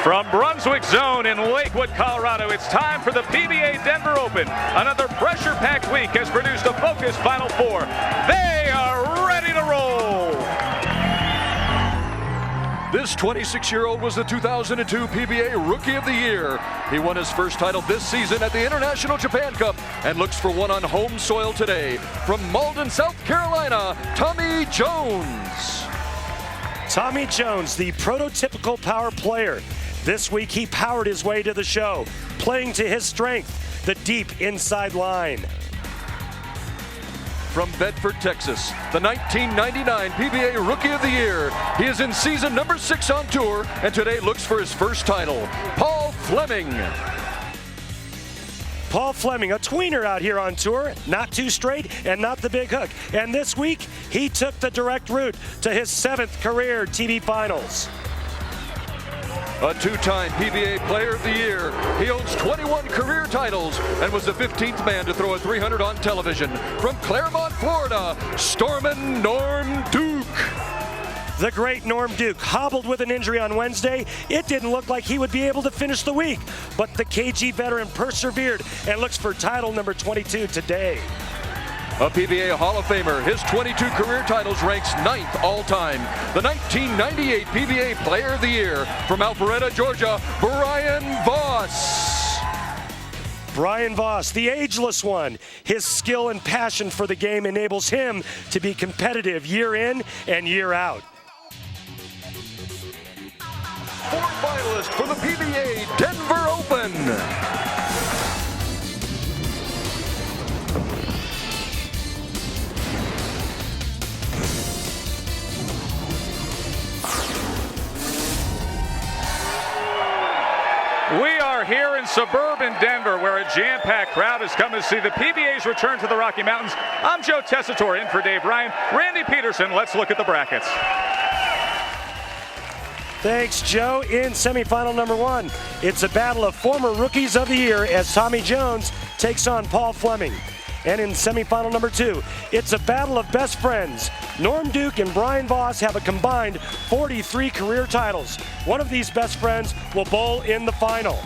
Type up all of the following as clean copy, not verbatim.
From Brunswick Zone in Lakewood, Colorado, it's time for the PBA Denver Open. Another pressure-packed week has produced a focused Final Four. They are ready to roll. This 26-year-old was the 2002 PBA Rookie of the Year. He won his first title this season at the International Japan Cup and looks for one on home soil today. From Malden, South Carolina, Tommy Jones. Tommy Jones, the prototypical power player. This week he powered his way to the show, playing to his strength, the deep inside line. From Bedford, Texas, the 1999 PBA Rookie of the Year. He is in season number 6 on tour and today looks for his first title. Paul Fleming. Paul Fleming, a tweener out here on tour, not too straight and not the big hook. And this week, he took the direct route to his 7th career TV Finals. A 2-time PBA Player of the Year. He owns 21 career titles and was the 15th man to throw a 300 on television. From Claremont, Florida, Stormin' Norm Duke. The great Norm Duke hobbled with an injury on Wednesday. It didn't look like he would be able to finish the week, but the KG veteran persevered and looks for title number 22 today. A PBA Hall of Famer, his 22 career titles ranks 9th all-time. The 1998 PBA Player of the Year from Alpharetta, Georgia, Brian Voss. Brian Voss, the ageless one. His skill and passion for the game enables him to be competitive year in and year out. 4th finalist for the PBA Denver Open. We are here in suburban Denver, where a jam-packed crowd has come to see the PBA's return to the Rocky Mountains. I'm Joe Tessitore in for Dave Ryan. Randy Peterson, let's look at the brackets. Thanks, Joe. In semifinal number 1, it's a battle of former Rookies of the Year as Tommy Jones takes on Paul Fleming. And in semifinal number 2, it's a battle of best friends. Norm Duke and Brian Voss have a combined 43 career titles. One of these best friends will bowl in the final.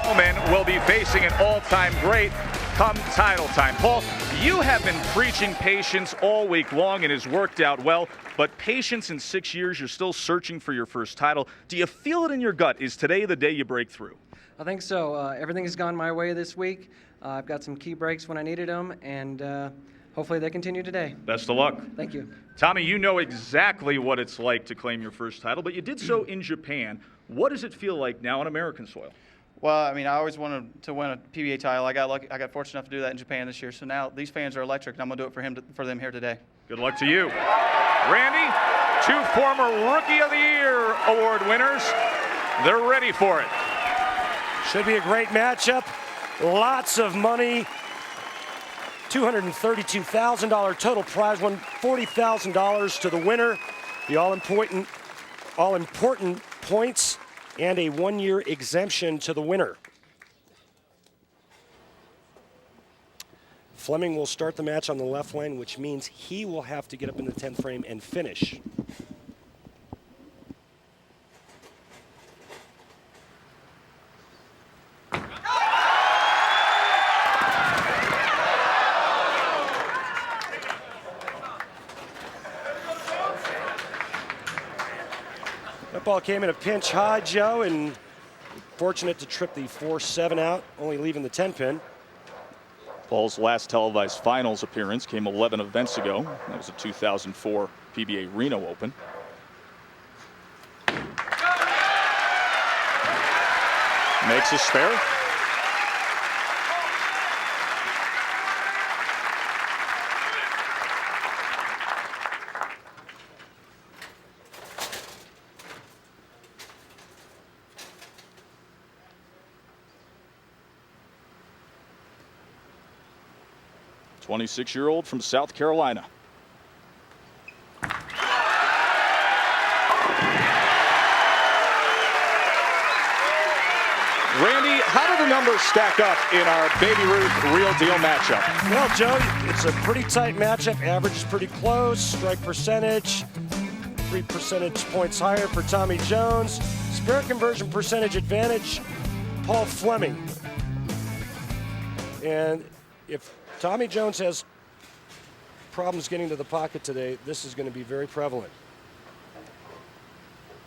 Gentlemen will be facing an all-time great come title time. Paul, you have been preaching patience all week long and has worked out well, but patience in 6 years, you're still searching for your first title. Do you feel it in your gut? Is today the day you break through? I think so. Everything has gone my way this week. I've got some key breaks when I needed them, and hopefully they continue today. Best of luck. Thank you. Tommy, you know exactly what it's like to claim your first title, but you did so in Japan. What does it feel like now on American soil? Well, I mean, I always wanted to win a PBA title. I got fortunate enough to do that in Japan this year. So now these fans are electric, and I'm going to do it for them here today. Good luck to you. Randy, 2 former Rookie of the Year award winners. They're ready for it. Should be a great matchup. Lots of money. $232,000 total prize, won $40,000 to the winner. The all-important points and a 1-year exemption to the winner. Fleming will start the match on the left lane, which means he will have to get up in the 10th frame and finish. That ball came in a pinch high, Joe, and fortunate to trip the 4-7 out, only leaving the 10-pin. Paul's last televised finals appearance came 11 events ago. That was a 2004 PBA Reno Open. Makes a spare. A 26-year-old from South Carolina. Randy, how do the numbers stack up in our Baby Ruth Real Deal matchup? Well, Joe, it's a pretty tight matchup. Average is pretty close. Strike percentage. 3 percentage points higher for Tommy Jones. Spirit conversion percentage advantage, Paul Fleming. And if Tommy Jones has problems getting to the pocket today, this is going to be very prevalent.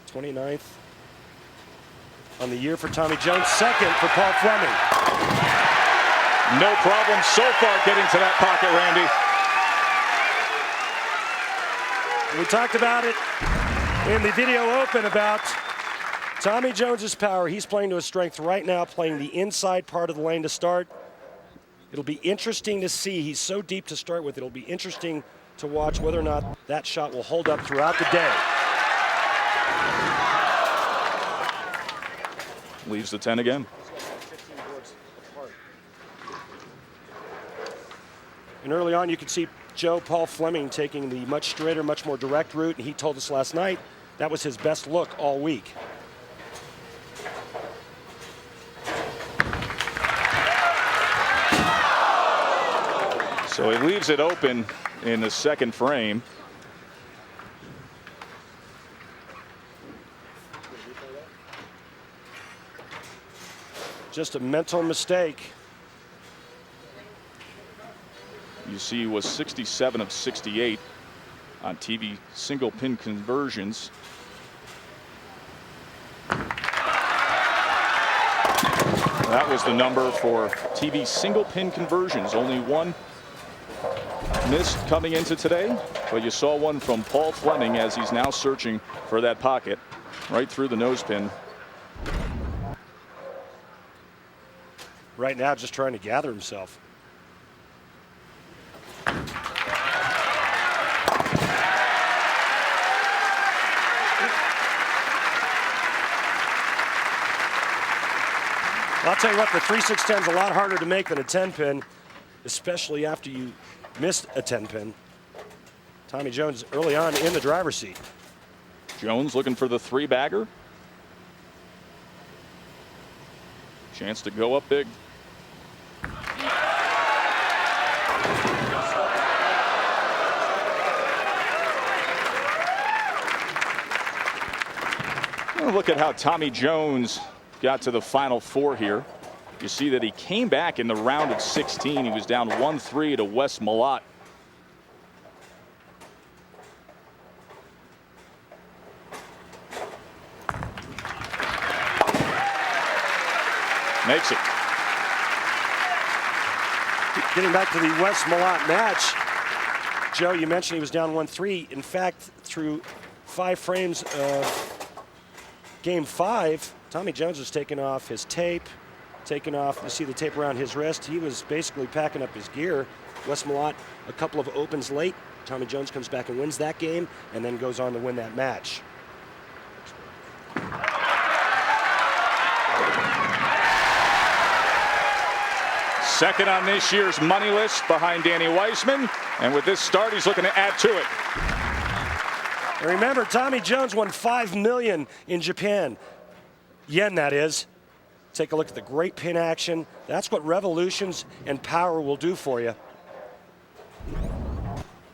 29th on the year for Tommy Jones, second for Paul Fleming. No problem so far getting to that pocket, Randy. We talked about it in the video open about Tommy Jones's power. He's playing to his strength right now, playing the inside part of the lane to start. It'll be interesting to see. He's so deep to start with. It'll be interesting to watch whether or not that shot will hold up throughout the day. Leaves the 10 again. And early on, you could see Paul Fleming taking the much straighter, much more direct route, and he told us last night that was his best look all week. So he leaves it open in the second frame. Just a mental mistake. You see he was 67 of 68 on TV single pin conversions. That was the number for TV single pin conversions. Only one missed coming into today, but you saw one from Paul Fleming as he's now searching for that pocket right through the nose pin. Right now, just trying to gather himself. I'll tell you what, the 3-6-10 is a lot harder to make than a 10-pin, especially after you missed a 10-pin. Tommy Jones early on in the driver's seat. Jones looking for the 3-bagger. Chance to go up big. Look at how Tommy Jones got to the Final Four here. You see that he came back in the round of 16. He was down 1-3 to Wes Malott. Makes it. Getting back to the Wes Malott match, Joe, you mentioned he was down 1-3. In fact, through 5 frames of Game 5, Tommy Jones was taking off his tape, taking off, you see the tape around his wrist. He was basically packing up his gear. Wes Malott, a couple of opens late. Tommy Jones comes back and wins that game and then goes on to win that match. Second on this year's money list behind Danny Weissman. And with this start, he's looking to add to it. And remember, Tommy Jones won $5 million in Japan. Yen, that is. Take a look at the great pin action. That's what revolutions and power will do for you.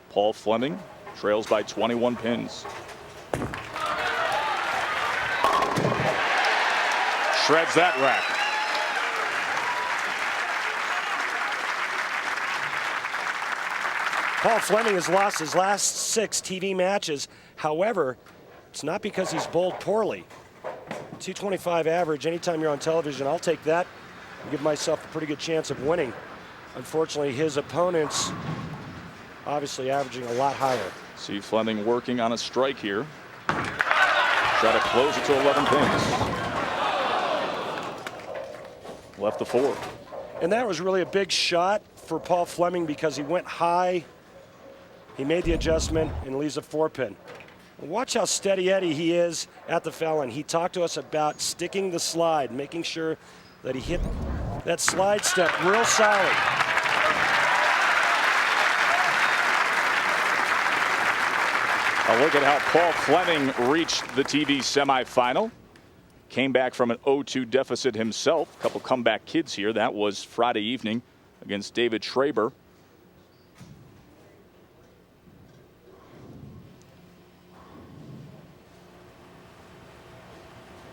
Paul Fleming trails by 21 pins. Shreds that rack. Paul Fleming has lost his last 6 TV matches. However, it's not because he's bowled poorly. 225 average, anytime you're on television, I'll take that and give myself a pretty good chance of winning. Unfortunately, his opponents obviously averaging a lot higher. See Fleming working on a strike here. Try to close it to 11 pins. Left the 4. And that was really a big shot for Paul Fleming because he went high. He made the adjustment and leaves a 4-pin. Watch how steady Eddie he is at the foul line. He talked to us about sticking the slide, making sure that he hit that slide step real solid. A look at how Paul Fleming reached the TV semifinal. Came back from an 0-2 deficit himself. A couple comeback kids here. That was Friday evening against David Schraber.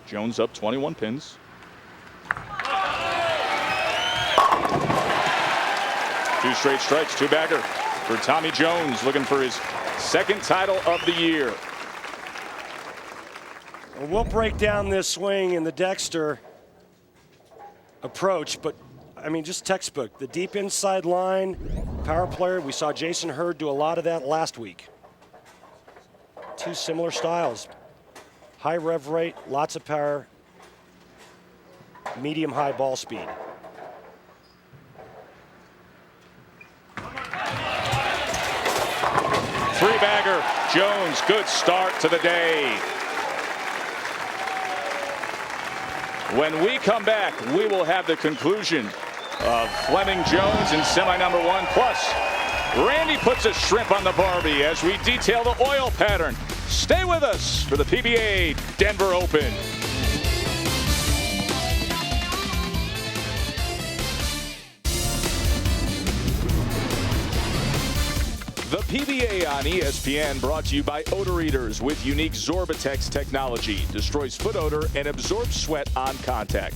Jones up 21 pins. Two straight strikes, two bagger for Tommy Jones, looking for his second title of the year. We'll break down this swing in the Dexter approach, but I mean, just textbook. The deep inside line, power player. We saw Jason Hurd do a lot of that last week. Two similar styles. High rev rate, lots of power, medium high ball speed. Three-bagger, Jones, good start to the day. When we come back, we will have the conclusion of Fleming Jones in semi number one. Plus, Randy puts a shrimp on the Barbie as we detail the oil pattern. Stay with us for the PBA Denver Open. The PBA on ESPN, brought to you by Odor Eaters with unique Zorbatex technology. Destroys foot odor and absorbs sweat on contact.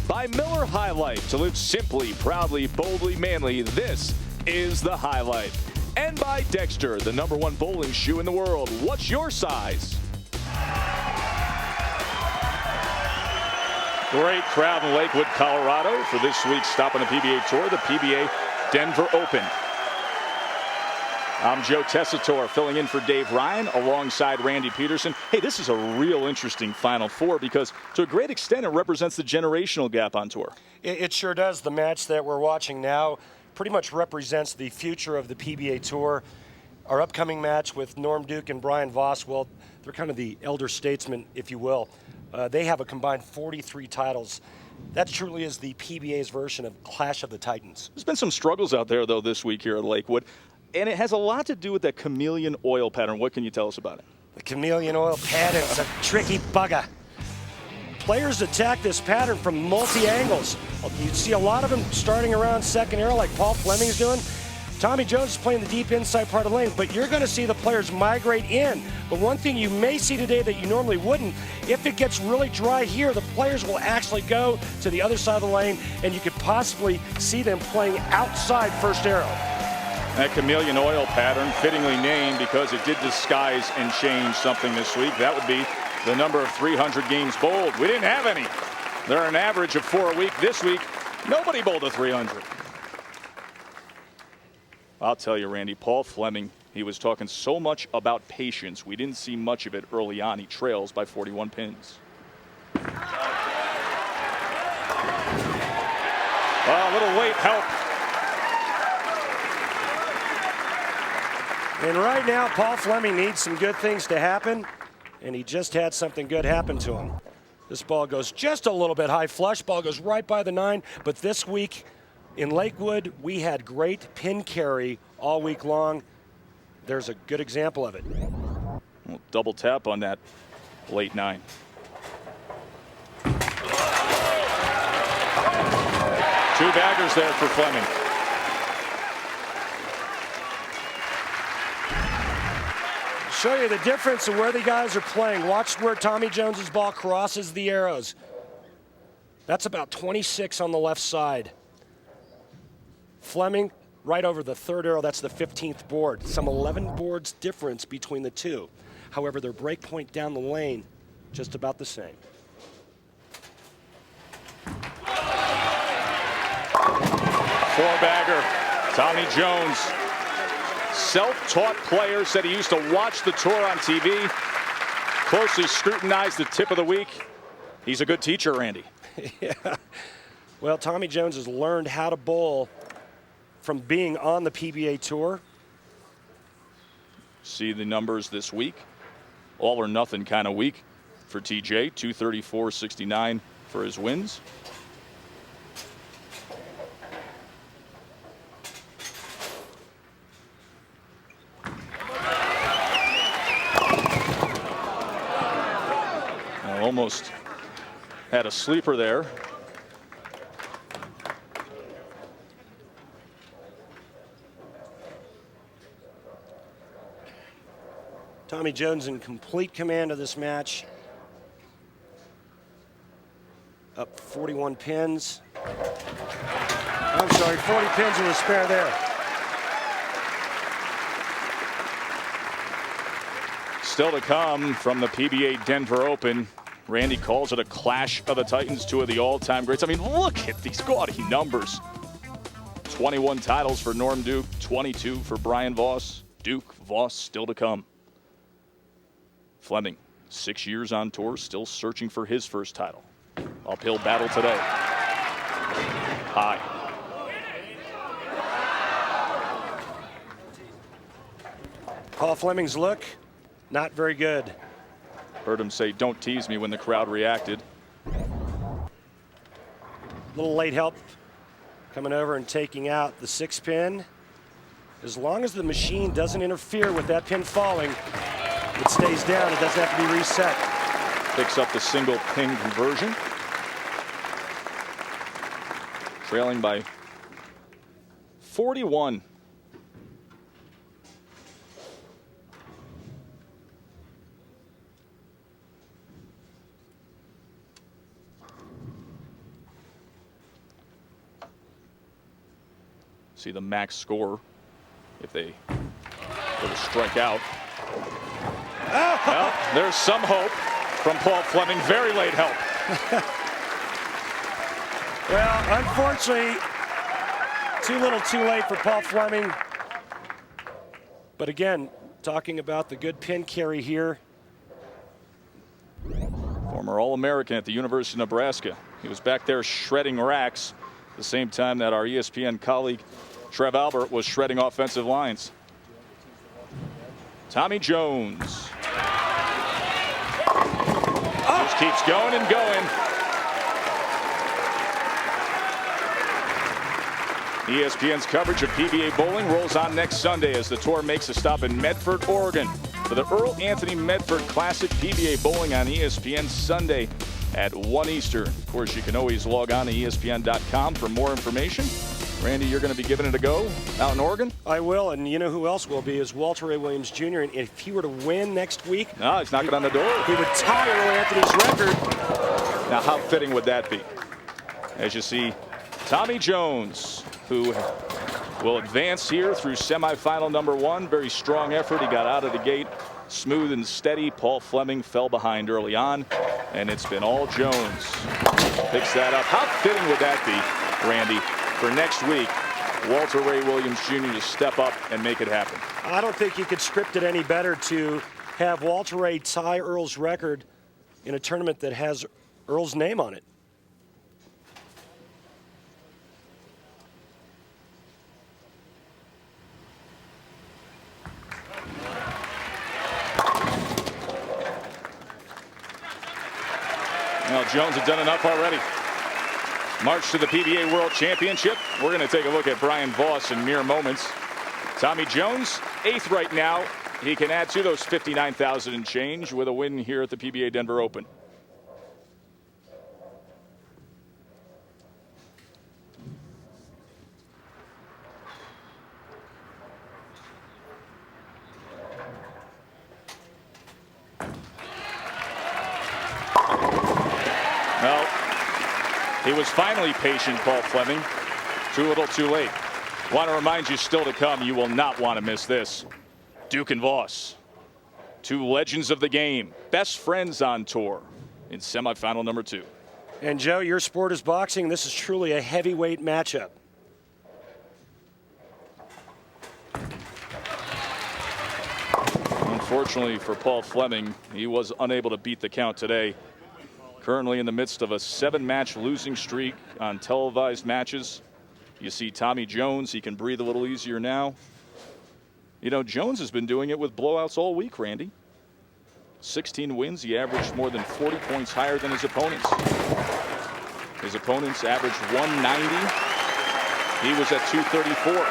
By Miller High Life, to live simply, proudly, boldly, manly. This is the highlight. And by Dexter, the #1 bowling shoe in the world. What's your size? Great crowd in Lakewood, Colorado for this week's stop on the PBA Tour, the PBA Denver Open. I'm Joe Tessitore, filling in for Dave Ryan alongside Randy Peterson. Hey, this is a real interesting Final Four because to a great extent it represents the generational gap on tour. It sure does. The match that we're watching now pretty much represents the future of the PBA Tour. Our upcoming match with Duke and Brian Voss, well, they're kind of the elder statesmen, if you will. They have a combined 43 titles. That truly is the PBA's version of Clash of the Titans. There's been some struggles out there, though, this week here at Lakewood. And it has a lot to do with that chameleon oil pattern. What can you tell us about it? The chameleon oil pattern is a tricky bugger. Players attack this pattern from multi-angles. You see a lot of them starting around second arrow like Paul Fleming's doing. Tommy Jones is playing the deep inside part of the lane, but you're going to see the players migrate in. But one thing you may see today that you normally wouldn't, if it gets really dry here, the players will actually go to the other side of the lane, and you could possibly see them playing outside first arrow. That chameleon oil pattern, fittingly named because it did disguise and change something this week. That would be the number of 300 games bowled. We didn't have any. They're an average of 4 a week. This week, nobody bowled a 300. I'll tell you, Randy, Paul Fleming, he was talking so much about patience. We didn't see much of it early on. He trails by 41 pins. A little late help. And right now, Paul Fleming needs some good things to happen, and he just had something good happen to him. This ball goes just a little bit high flush. Ball goes right by the 9, but this week in Lakewood, we had great pin carry all week long. There's a good example of it. Well, double tap on that late 9. Two baggers there for Fleming. Show you the difference of where the guys are playing. Watch where Tommy Jones's ball crosses the arrows. That's about 26 on the left side. Fleming right over the 3rd arrow, that's the 15th board. Some 11 boards difference between the two. However, their break point down the lane, just about the same. Four-bagger, Tommy Jones. Self-taught player, said he used to watch the tour on TV, closely scrutinized the tip of the week. He's a good teacher, Randy. Yeah. Well, Tommy Jones has learned how to bowl from being on the PBA Tour. See the numbers this week. All or nothing kind of week for TJ. 234.69 for his wins. Almost had a sleeper there. Tommy Jones in complete command of this match. Up 41 pins. I'm sorry, 40 pins in the spare there. Still to come from the PBA Denver Open. Randy calls it a clash of the Titans, two of the all-time greats. I mean, look at these gaudy numbers. 21 titles for Norm Duke, 22 for Brian Voss. Duke, Voss still to come. Fleming, 6 years on tour, still searching for his first title. Uphill battle today. High. Paul Fleming's look, not very good. Heard him say, "Don't tease me," when the crowd reacted. Little late help coming over and taking out the 6 pin. As long as the machine doesn't interfere with that pin falling, it stays down. It doesn't have to be reset. Picks up the single pin conversion. Trailing by 41. See the max score if they were to strike out. Oh. Well, there's some hope from Paul Fleming. Very late help. Well, unfortunately, too little too late for Paul Fleming. But again, talking about the good pin carry here. Former All-American at the University of Nebraska. He was back there shredding racks the same time that our ESPN colleague Trev Albert was shredding offensive lines. Tommy Jones. Just keeps going and going. ESPN's coverage of PBA bowling rolls on next Sunday as the tour makes a stop in Medford, Oregon for the Earl Anthony Medford Classic PBA Bowling on ESPN Sunday at 1 Eastern. Of course, you can always log on to ESPN.com for more information. Randy, you're going to be giving it a go out in Oregon? I will, and you know who else will be is Walter Ray Williams Jr. And if he were to win next week, No, he's knocking on the door. he would tie Earl Anthony's record. Now, how fitting would that be? As you see, Tommy Jones, who will advance here through semifinal number 1. Very strong effort. He got out of the gate smooth and steady. Paul Fleming fell behind early on, and it's been all Jones. Picks that up. How fitting would that be, Randy, for next week, Walter Ray Williams Jr. to step up and make it happen? I don't think you could script it any better to have Walter Ray tie Earl's record in a tournament that has Earl's name on it. Well, Jones had done enough already. March to the PBA World Championship. We're going to take a look at Brian Voss in mere moments. Tommy Jones, 8th right now. He can add to those 59,000 and change with a win here at the PBA Denver Open. Well, he was finally patient, Paul Fleming. Too little, too late. Want to remind you, still to come, you will not want to miss this. Duke and Voss, 2 legends of the game, best friends on tour in semifinal number 2. And Joe, your sport is boxing. This is truly a heavyweight matchup. Unfortunately for Paul Fleming, he was unable to beat the count today. Currently in the midst of a 7-match losing streak on televised matches. You see Tommy Jones, he can breathe a little easier now. You know, Jones has been doing it with blowouts all week, Randy. 16 wins, he averaged more than 40 points higher than his opponents. His opponents averaged 190. He was at 234.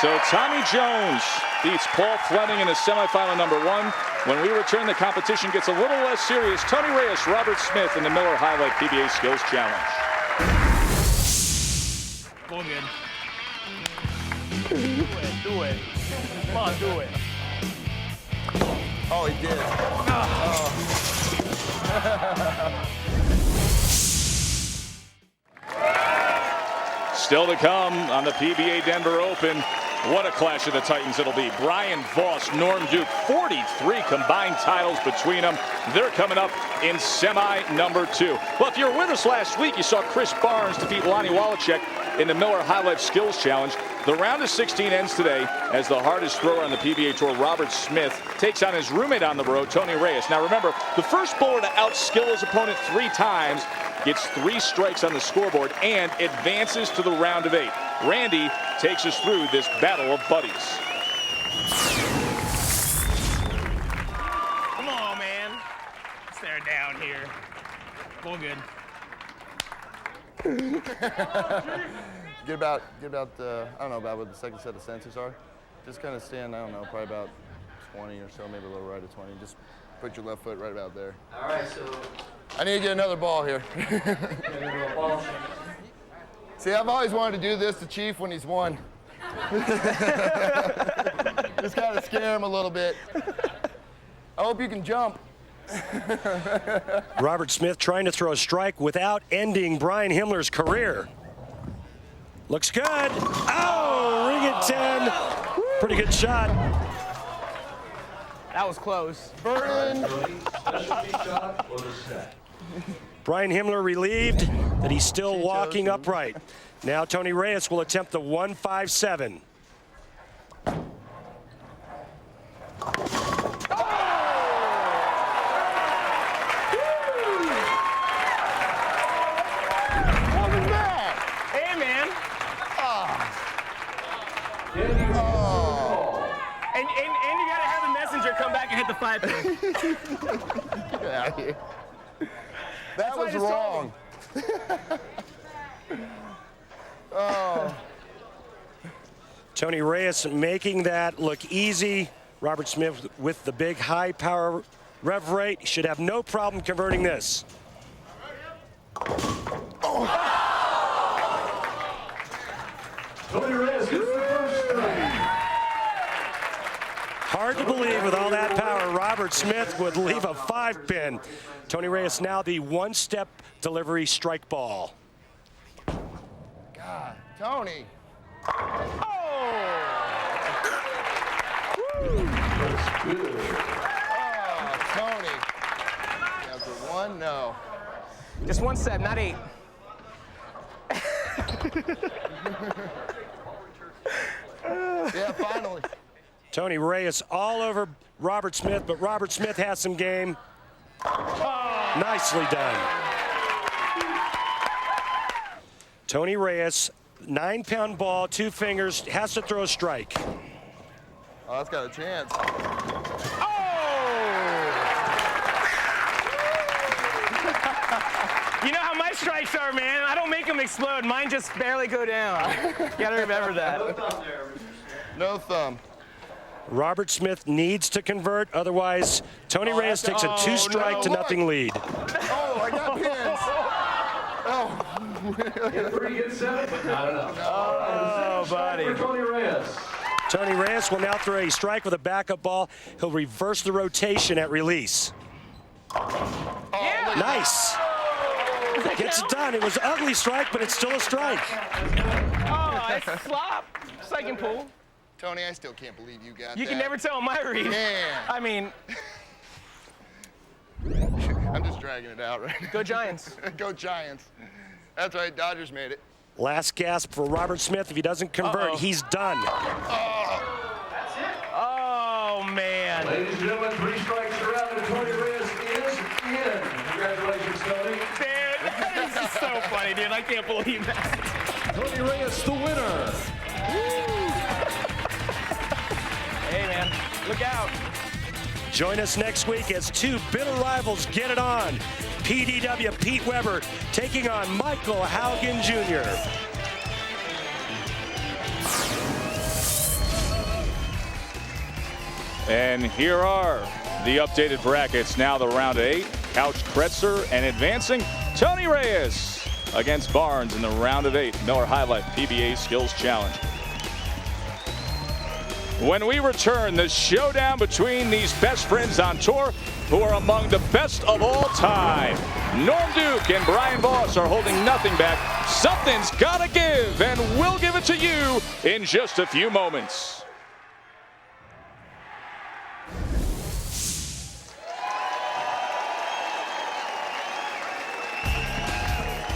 So Tommy Jones beats Paul Fleming in the semifinal number 1. When we return, the competition gets a little less serious. Tony Reyes, Robert Smith in the Miller High Life PBA Skills Challenge. Go again. Do it. Come on, do it. Oh, he did. Still to come on the PBA Denver Open. What a clash of the Titans it'll be. Brian Voss, Norm Duke, 43 combined titles between them. They're coming up in semi number 2. Well, if you were with us last week, you saw Chris Barnes defeat Lonnie Wallachek in the Miller High Life Skills Challenge. The round of 16 ends today as the hardest thrower on the PBA Tour, Robert Smith, takes on his roommate on the road, Tony Reyes. Now remember, the first bowler to outskill his opponent 3 times gets 3 strikes on the scoreboard and advances to the round of 8. Randy takes us through this battle of buddies. Come on, man. Stare down here. All good. Get about I don't know about what the second set of sensors are. Just kind of stand, I don't know, probably about 20 or so, maybe a little right of 20. Just put your left foot right about there. All right, so I need to get another ball here. See, I've always wanted to do this to Chief when he's won. Just kind of scare him a little bit. I hope you can jump. Robert Smith trying to throw a strike without ending Brian Himmler's career. Looks good. Oh, ring at 10. Pretty good shot. That was close. Burn. Brian Himmler relieved that he's still walking upright. Now Tony Reyes will attempt the 157. And you gotta have a messenger come back and hit the 5-pin. Get out of here. That was wrong. Oh. Tony Reyes making that look easy. Robert Smith with the big high power rev rate should have no problem converting this. Tony Reyes gets the first strike. Hard to believe with all that power, Robert Smith would leave a 5-pin. Tony Reyes now the one-step delivery strike ball. God, Tony. That's good. Oh, Tony. That's a 1, no. Just 1 step, not 8. Yeah, finally. Tony Reyes all over Robert Smith, but Robert Smith has some game. Nicely done. Tony Reyes, 9-pound ball, 2 fingers, has to throw a strike. Oh, that's got a chance. You know how my strikes are, man. I don't make them explode. Mine just barely go down. You gotta remember that. No thumb. Robert Smith needs to convert, otherwise Tony Reyes takes a 2-strike to nothing lead. Oh, I got pins. Oh. Get 3, get 7, but not enough. Oh, buddy. For Tony Reyes. Tony Reyes will now throw a strike with a backup ball. He'll reverse the rotation at release. Yeah. Nice. Gets it done. It was an ugly strike, but it's still a strike. Oh, it's slop. Second pull. Tony, I still can't believe you got that. You can never tell my read. Man. I mean, I'm just dragging it out right now. go Giants. Go Giants. That's right, Dodgers made it. Last gasp for Robert Smith. If he doesn't convert, he's done. Oh, man. Ladies and gentlemen, 3 strikes around and Tony Reyes is in. Congratulations, Tony. Dude, this is so funny, dude. I can't believe that. Tony Reyes, the winner. Hey, man, look out. Join us next week as 2 bitter rivals get it on. PDW Pete Weber taking on Michael Haugen Jr. And here are the updated brackets. Now the round of 8. Couch Kretzer and advancing Tony Reyes against Barnes in the round of 8 Miller High Life PBA Skills Challenge. when we return, the showdown between these best friends on tour who are among the best of all time. Norm Duke and Brian Voss are holding nothing back. Something's gotta give, and we'll give it to you in just a few moments.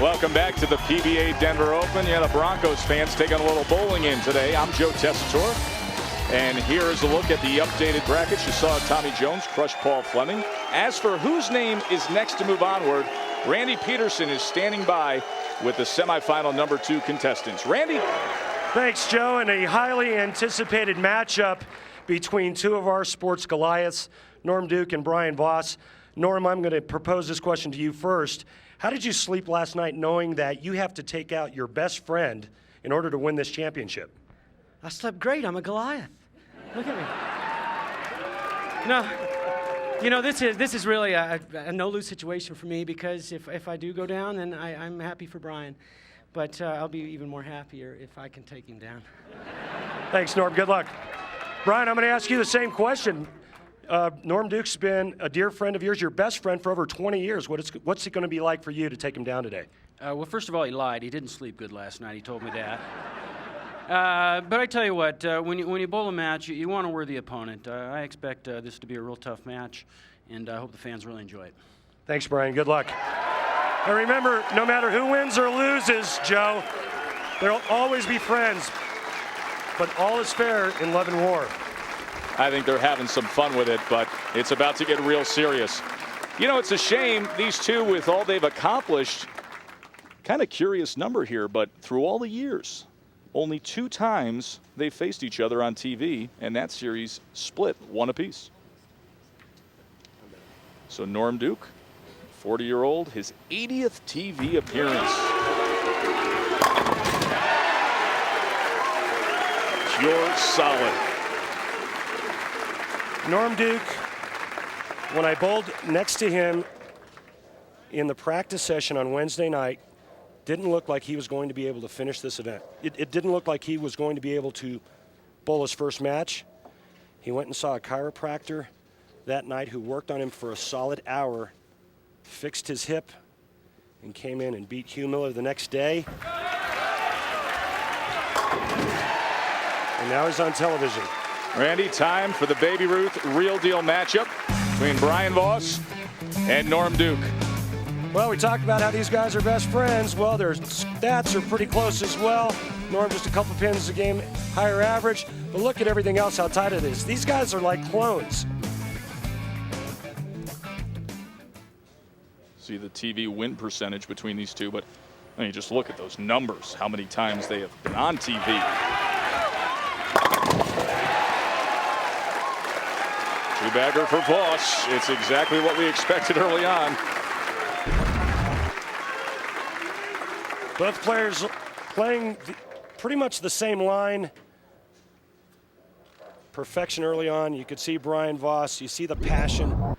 Welcome back to the PBA Denver Open. Yeah, the Broncos fans taking a little bowling in today. I'm Joe Tessitore. And here is a look at the updated brackets. You saw Tommy Jones crush Paul Fleming. As for whose name is next to move onward, Randy Peterson is standing by with the semifinal number 2 contestants. Randy? Thanks, Joe. And a highly anticipated matchup between two of our sports Goliaths, Norm Duke and Brian Voss. Norm, I'm going to propose this question to you first. How did you sleep last night knowing that you have to take out your best friend in order to win this championship? I slept great. I'm a Goliath. Look at me. No, this is really a no-lose situation for me, because if I do go down, then I'm happy for Brian. But I'll be even more happier if I can take him down. Thanks, Norm. Good luck. Brian, I'm going to ask you the same question. Norm Duke's been a dear friend of yours, your best friend for over 20 years. What's it going to be like for you to take him down today? Well, first of all, he lied. He didn't sleep good last night. He told me that. But I tell you what, when you bowl a match, you want a worthy opponent. I expect this to be a real tough match, and I hope the fans really enjoy it. Thanks, Brian. Good luck. And remember, no matter who wins or loses, Joe, there'll always be friends. But all is fair in love and war. I think they're having some fun with it, but it's about to get real serious. You know, it's a shame these two, with all they've accomplished, kind of curious number here, but through all the years, only 2 times they faced each other on TV, and that series split 1 apiece. So Norm Duke, 40-year-old, his 80th TV appearance. Pure solid. Norm Duke, when I bowled next to him in the practice session on Wednesday night, didn't look like he was going to be able to finish this event. It didn't look like he was going to be able to bowl his first match. He went and saw a chiropractor that night who worked on him for a solid hour, fixed his hip, and came in and beat Hugh Miller the next day. And now he's on television. Randy, time for the Baby Ruth real deal matchup between Brian Voss and Norm Duke. Well, we talked about how these guys are best friends. Well, their stats are pretty close as well. Norm just a couple pins a game higher average. But look at everything else, how tight it is. These guys are like clones. See the TV win percentage between these two, but I mean, just look at those numbers, how many times they have been on TV. Two-bagger for Voss. It's exactly what we expected early on. Both players playing pretty much the same line. Perfection early on. You could see Brian Voss. You see the passion.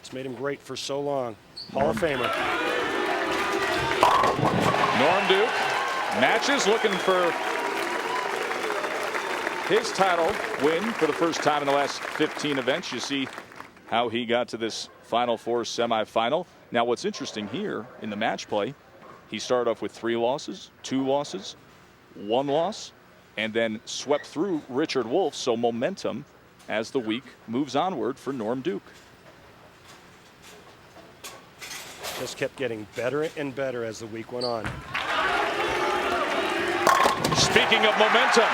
It's made him great for so long. Hall of Famer. Norm Duke matches, looking for his title win for the first time in the last 15 events. You see how he got to this Final Four semifinal. Now, what's interesting here in the match play, he started off with 3 losses, 2 losses, 1 loss, and then swept through Richard Wolff. So momentum as the week moves onward for Norm Duke. Just kept getting better and better as the week went on. Speaking of momentum,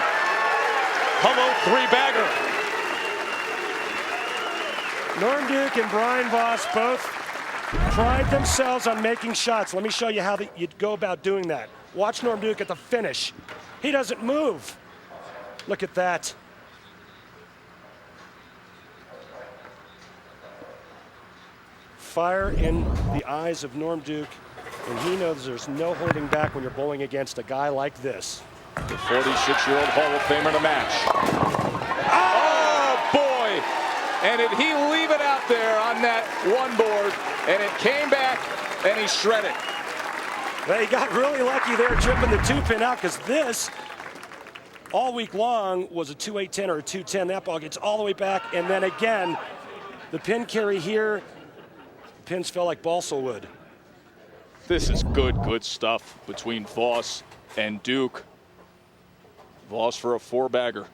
hello, 3-bagger. Norm Duke and Brian Voss both pride themselves on making shots. Let me show you how you'd go about doing that. Watch Norm Duke at the finish. He doesn't move. Look at that. Fire in the eyes of Norm Duke, and he knows there's no holding back when you're bowling against a guy like this. The 46-year-old Hall of Famer in a match. Oh, boy! And did he leave it out there on that one board, and it came back, and he shredded. Well, he got really lucky there tripping the 2-pin out, because this all week long was a 2-8-10 or a 2-10. That ball gets all the way back, and then again, the pin carry here, the pins fell like balsa wood. This is good stuff between Voss and Duke. Voss for a 4-bagger.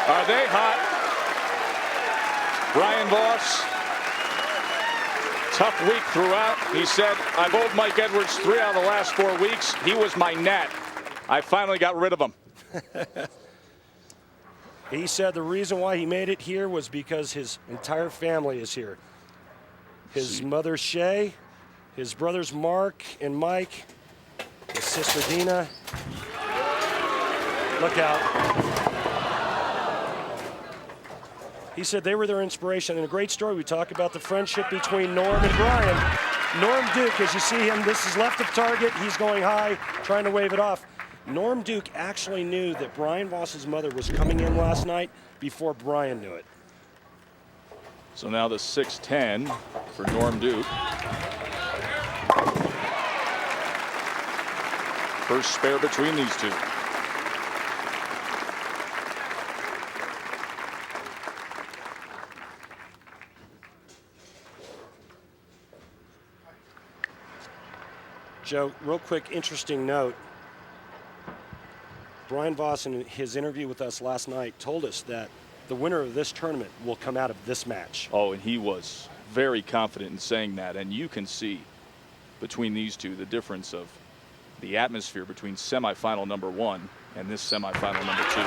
Are they hot? Brian Voss, tough week throughout. He said, I bowled Mike Edwards 3 out of the last 4 weeks. He was my gnat. I finally got rid of him. He said the reason why he made it here was because his entire family is here. His mother, Shay, his brothers, Mark and Mike, his sister, Dina. Look out. He said they were their inspiration. And a great story, we talk about the friendship between Norm and Brian. Norm Duke, as you see him, this is left of target. He's going high, trying to wave it off. Norm Duke actually knew that Brian Voss's mother was coming in last night before Brian knew it. So now the 6-10 for Norm Duke. First spare between these two. Joe, real quick, interesting note. Brian Voss, in his interview with us last night, told us that the winner of this tournament will come out of this match. Oh, and he was very confident in saying that. And you can see between these two the difference of the atmosphere between semifinal number 1 and this semifinal number 2.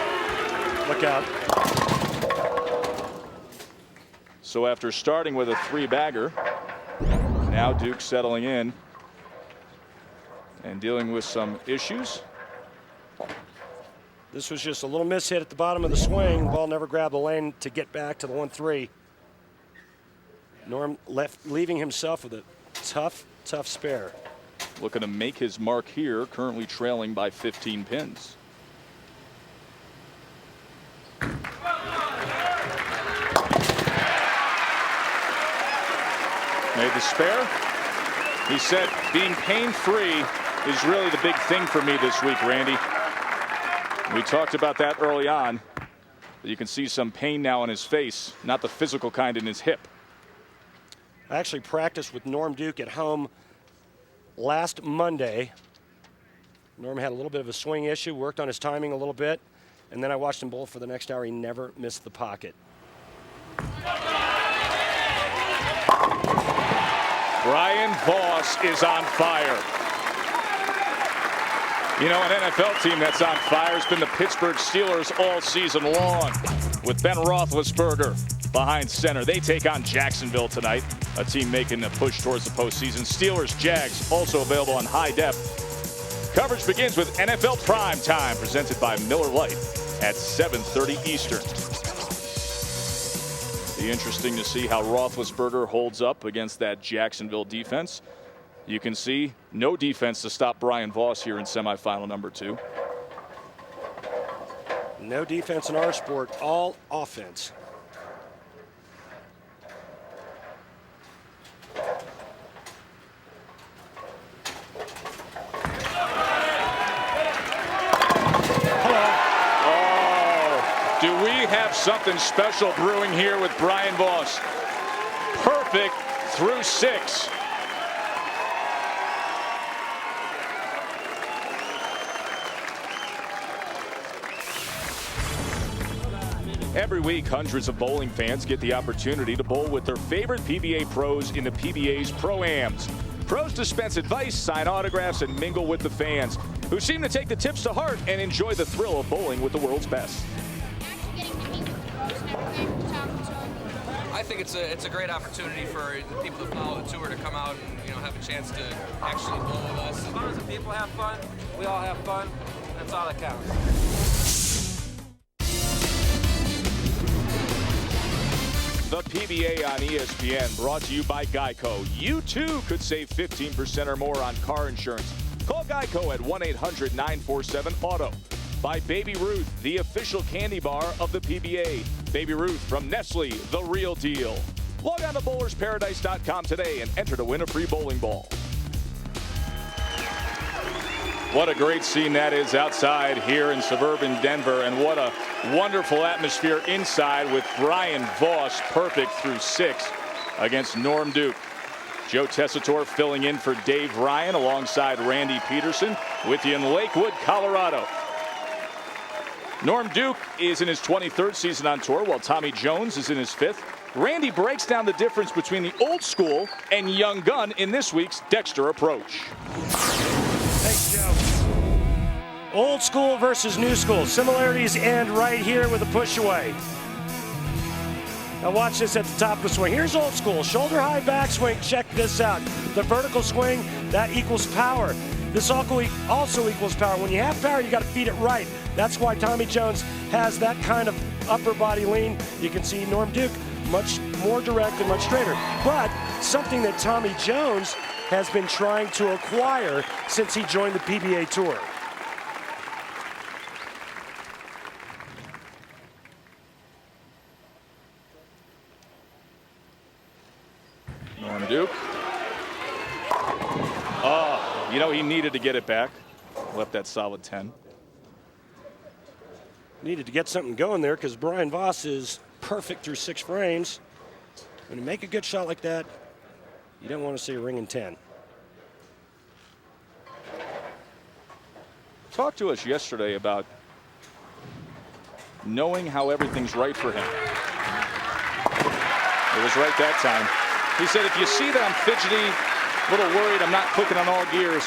Look out. So after starting with a 3-bagger, now Duke settling in and dealing with some issues. This was just a little mishit at the bottom of the swing. Ball never grabbed the lane to get back to the 1-3. Norm leaving himself with a tough spare. Looking to make his mark here, currently trailing by 15 pins. Made the spare. He said being pain-free is really the big thing for me this week, Randy. We talked about that early on. You can see some pain now in his face, not the physical kind in his hip. I actually practiced with Norm Duke at home last Monday. Norm had a little bit of a swing issue, worked on his timing a little bit, and then I watched him bowl for the next hour. He never missed the pocket. Brian Voss is on fire. You know, an NFL team that's on fire has been the Pittsburgh Steelers all season long, with Ben Roethlisberger behind center. They take on Jacksonville tonight, a team making a push towards the postseason. Steelers, Jags, also available on high def. Coverage begins with NFL Prime Time, presented by Miller Lite at 7:30 Eastern. Be interesting to see how Roethlisberger holds up against that Jacksonville defense. You can see no defense to stop Brian Voss here in semifinal number 2. No defense in our sport, all offense. Oh, do we have something special brewing here with Brian Voss? Perfect through 6. Every week, hundreds of bowling fans get the opportunity to bowl with their favorite PBA pros in the PBA's Pro-Ams. Pros dispense advice, sign autographs, and mingle with the fans, who seem to take the tips to heart and enjoy the thrill of bowling with the world's best. I think it's a great opportunity for the people that follow the tour to come out and have a chance to actually bowl with us. As long as the people have fun, we all have fun. That's all that counts. The PBA on ESPN, brought to you by Geico. You too could save 15% or more on car insurance. Call Geico at 1-800-947-AUTO. By Baby Ruth, the official candy bar of the PBA. Baby Ruth from Nestle, the real deal. Log on to bowlersparadise.com today and enter to win a free bowling ball. What a great scene that is outside here in suburban Denver, and what a wonderful atmosphere inside with Brian Voss perfect through 6 against Norm Duke. Joe Tessitore filling in for Dave Ryan alongside Randy Peterson with you in Lakewood, Colorado. Norm Duke is in his 23rd season on tour, while Tommy Jones is in his 5th. Randy breaks down the difference between the old school and young gun in this week's Dexter Approach. Thanks, Joe. Old school versus new school. Similarities end right here with a push away. Now watch this at the top of the swing. Here's old school. Shoulder high backswing. Check this out. The vertical swing, that equals power. This also equals power. When you have power, you got to feed it right. That's why Tommy Jones has that kind of upper body lean. You can see Norm Duke much more direct and much straighter. But something that Tommy Jones has been trying to acquire since he joined the PBA Tour. Norm Duke. You know, he needed to get it back. Left that solid 10. Needed to get something going there because Brian Voss is perfect through 6 frames. When you make a good shot like that, you don't want to see a ring in 10. Talked to us yesterday about knowing how everything's right for him. It was right that time. He said, if you see that I'm fidgety, a little worried, I'm not clicking on all gears,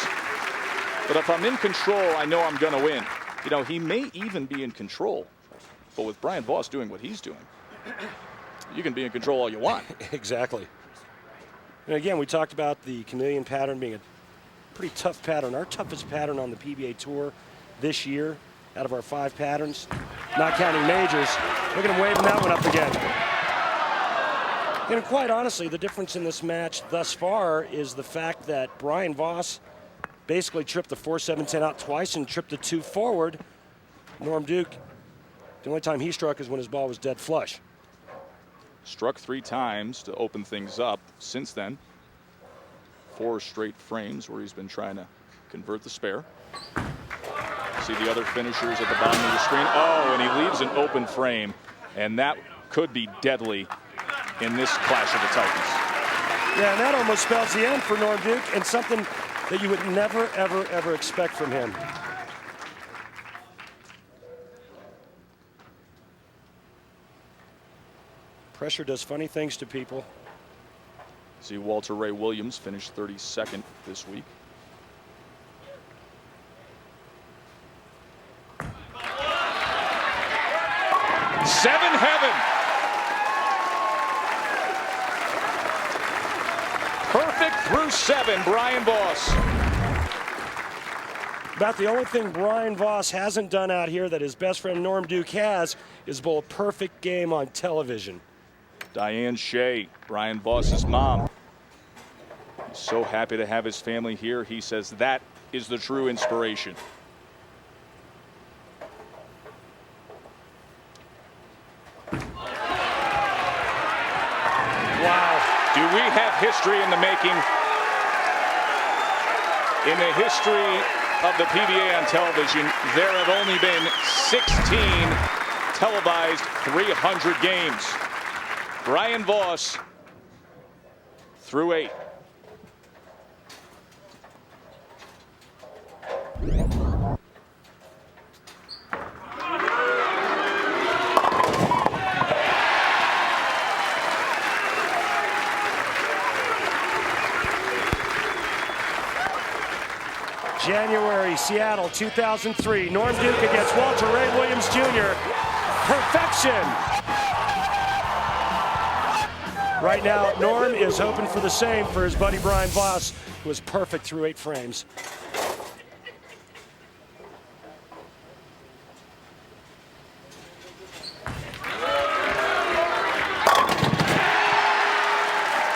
but if I'm in control, I know I'm going to win. You know, he may even be in control, but with Brian Voss doing what he's doing, you can be in control all you want. Exactly. And again, we talked about the chameleon pattern being a pretty tough pattern. Our toughest pattern on the PBA Tour this year, out of our 5 patterns, not counting majors. Look at him waving that one up again. And quite honestly, the difference in this match thus far is the fact that Brian Voss basically tripped the 4-7-10 out twice and tripped the 2 forward. Norm Duke, the only time he struck is when his ball was dead flush. Struck 3 times to open things up. Since then, 4 straight frames where he's been trying to convert the spare. See the other finishers at the bottom of the screen. Oh, and he leaves an open frame, and that could be deadly in this clash of the Titans. Yeah, and that almost spells the end for Norm Duke, and something that you would never, ever, ever expect from him. Pressure does funny things to people. See Walter Ray Williams finished 32nd this week. Seven heaven. Perfect through 7, Brian Voss. About the only thing Brian Voss hasn't done out here that his best friend Norm Duke has is bowl a perfect game on television. Diane Shea, Brian Voss's mom. He's so happy to have his family here. He says that is the true inspiration. Wow. Do we have history in the making? In the history of the PBA on television, there have only been 16 televised 300 games. Brian Voss through 8. January, Seattle, 2003. Norm Duke against Walter Ray Williams Jr. Perfection. Right now, Norm is hoping for the same for his buddy Brian Voss, who was perfect through 8 frames.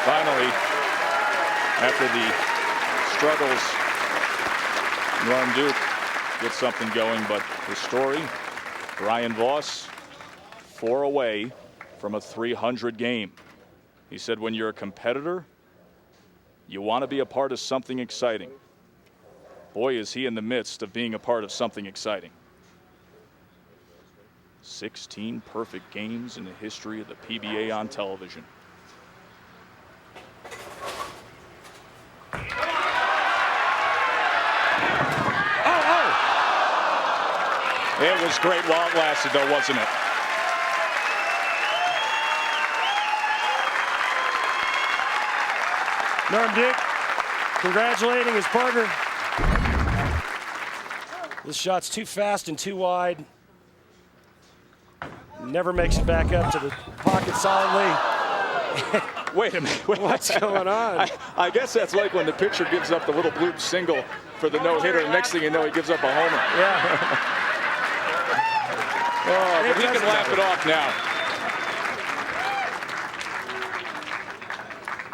Finally, after the struggles, Norm Duke gets something going, but the story, Brian Voss, 4 away from a 300 game. He said, when you're a competitor, you want to be a part of something exciting. Boy, is he in the midst of being a part of something exciting. 16 perfect games in the history of the PBA on television. It was great while it lasted, though, wasn't it? Norm Duke congratulating his partner. This shot's too fast and too wide. Never makes it back up to the pocket solidly. Wait a minute. What's going on? I guess that's like when the pitcher gives up the little bloop single for the no-hitter. The next thing you know, he gives up a homer. Yeah. Oh, but he can laugh it off now.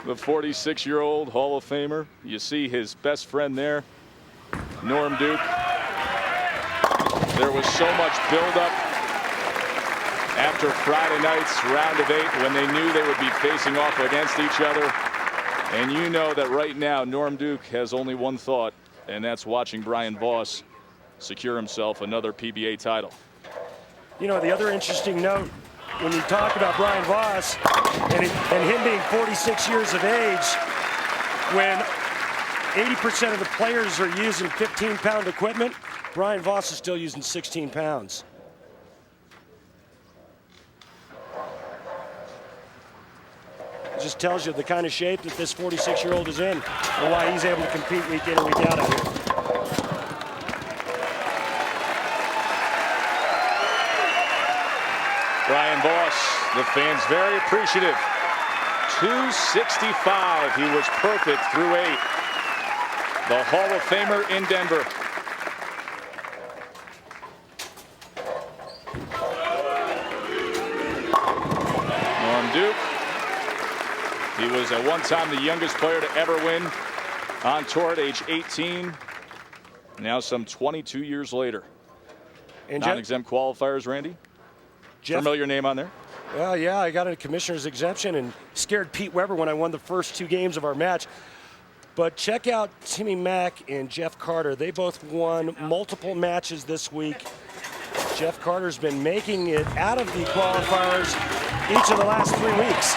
The 46-year-old Hall of Famer. You see his best friend there, Norm Duke. There was so much buildup after Friday night's round of 8 when they knew they would be facing off against each other. And you know that right now Norm Duke has only one thought, and that's watching Brian Voss secure himself another PBA title. You know, the other interesting note, when you talk about Brian Voss and him being 46 years of age, when 80% of the players are using 15-pound equipment, Brian Voss is still using 16 pounds. It just tells you the kind of shape that this 46-year-old is in and why he's able to compete week in and week out here. Brian Voss, the fans very appreciative. 265, he was perfect through 8. The Hall of Famer in Denver. Norm Duke. He was at one time the youngest player to ever win on tour at age 18. Now some 22 years later. And non-exempt qualifiers, Randy? Familiar name on there? Well, yeah, I got a commissioner's exemption and scared Pete Weber when I won the first 2 games of our match. But check out Timmy Mack and Jeff Carter. They both won multiple matches this week. Jeff Carter's been making it out of the qualifiers each of the last 3 weeks.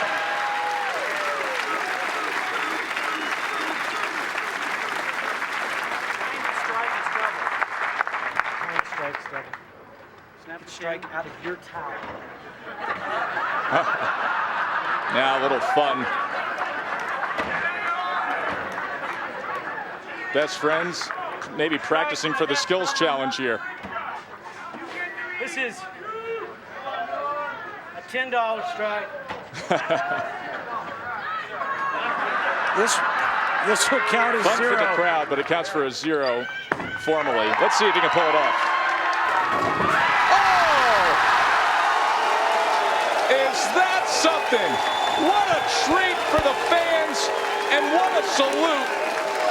Snap a strike out of your towel. Now a little fun. Best friends, maybe practicing for the skills challenge here. This is a $10 strike. This will count as fun 0. for the crowd, but it counts for a 0 formally. Let's see if he can pull it off. Is that something? What a treat for the fans, and what a salute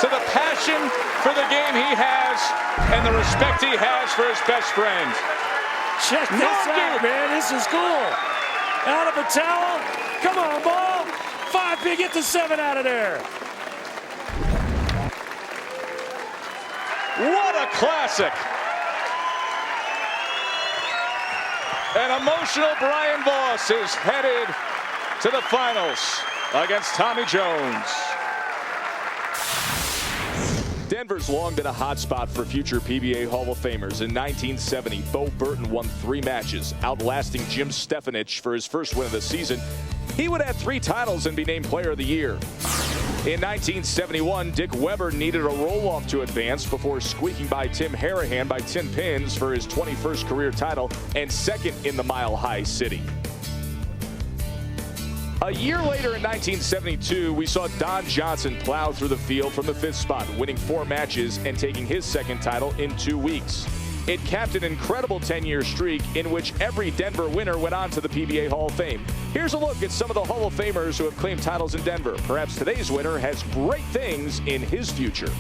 to the passion for the game he has and the respect he has for his best friend. Check this out, man. This is cool. Out of a towel. Come on, ball. 5 big, get the 7 out of there. What a classic. An emotional Brian Voss is headed to the finals against Tommy Jones. Denver's long been a hotspot for future PBA Hall of Famers. In 1970, Bo Burton won 3 matches, outlasting Jim Stefanich for his first win of the season. He would add 3 titles and be named Player of the Year. In 1971, Dick Weber needed a roll-off to advance before squeaking by Tim Harahan by 10 pins for his 21st career title and second in the Mile High City. A year later in 1972, we saw Don Johnson plow through the field from the 5th spot, winning 4 matches and taking his second title in 2 weeks. It capped an incredible 10-year streak in which every Denver winner went on to the PBA Hall of Fame. Here's a look at some of the Hall of Famers who have claimed titles in Denver. Perhaps today's winner has great things in his future.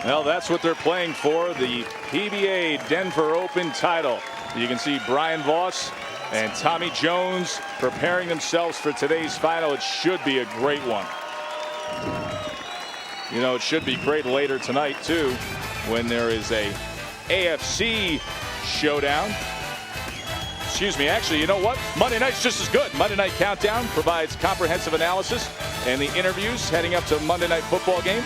Well, that's what they're playing for, the PBA Denver Open title. You can see Brian Voss and Tommy Jones preparing themselves for today's final. It should be a great one. You know, it should be great later tonight, too, when there is a AFC showdown. Excuse me, actually, you know what? Monday night's just as good. Monday Night Countdown provides comprehensive analysis and the interviews heading up to Monday Night Football game.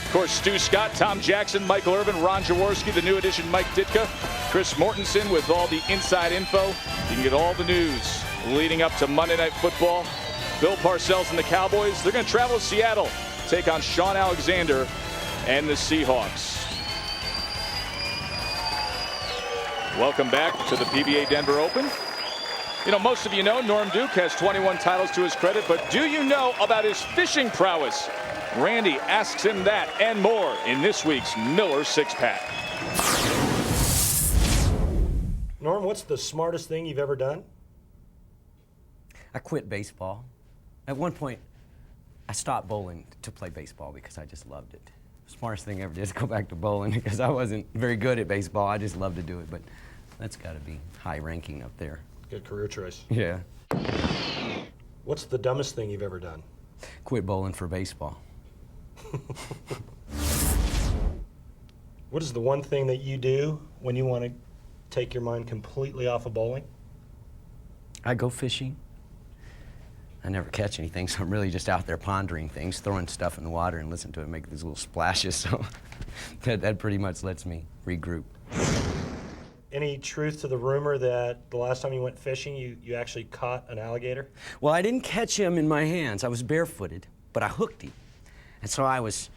Of course, Stu Scott, Tom Jackson, Michael Irvin, Ron Jaworski, the new addition Mike Ditka, Chris Mortensen with all the inside info. You can get all the news leading up to Monday Night Football. Bill Parcells and the Cowboys, they're going to travel to Seattle, take on Sean Alexander and the Seahawks. Welcome back to the PBA Denver Open. You know, most of you know Norm Duke has 21 titles to his credit, but do you know about his fishing prowess? Randy asks him that and more in this week's Miller Six-Pack. Norm, what's the smartest thing you've ever done? I quit baseball. At one point, I stopped bowling to play baseball because I just loved it. Smartest thing I ever did is go back to bowling because I wasn't very good at baseball. I just loved to do it, but that's got to be high ranking up there. Good career choice. Yeah. What's the dumbest thing you've ever done? Quit bowling for baseball. What is the one thing that you do when you want to take your mind completely off of bowling? I go fishing. I never catch anything, so I'm really just out there pondering things, throwing stuff in the water and listening to it make these little splashes, so that pretty much lets me regroup. Any truth to the rumor that the last time you went fishing, you actually caught an alligator? Well, I didn't catch him in my hands. I was barefooted, but I hooked him. And so I was,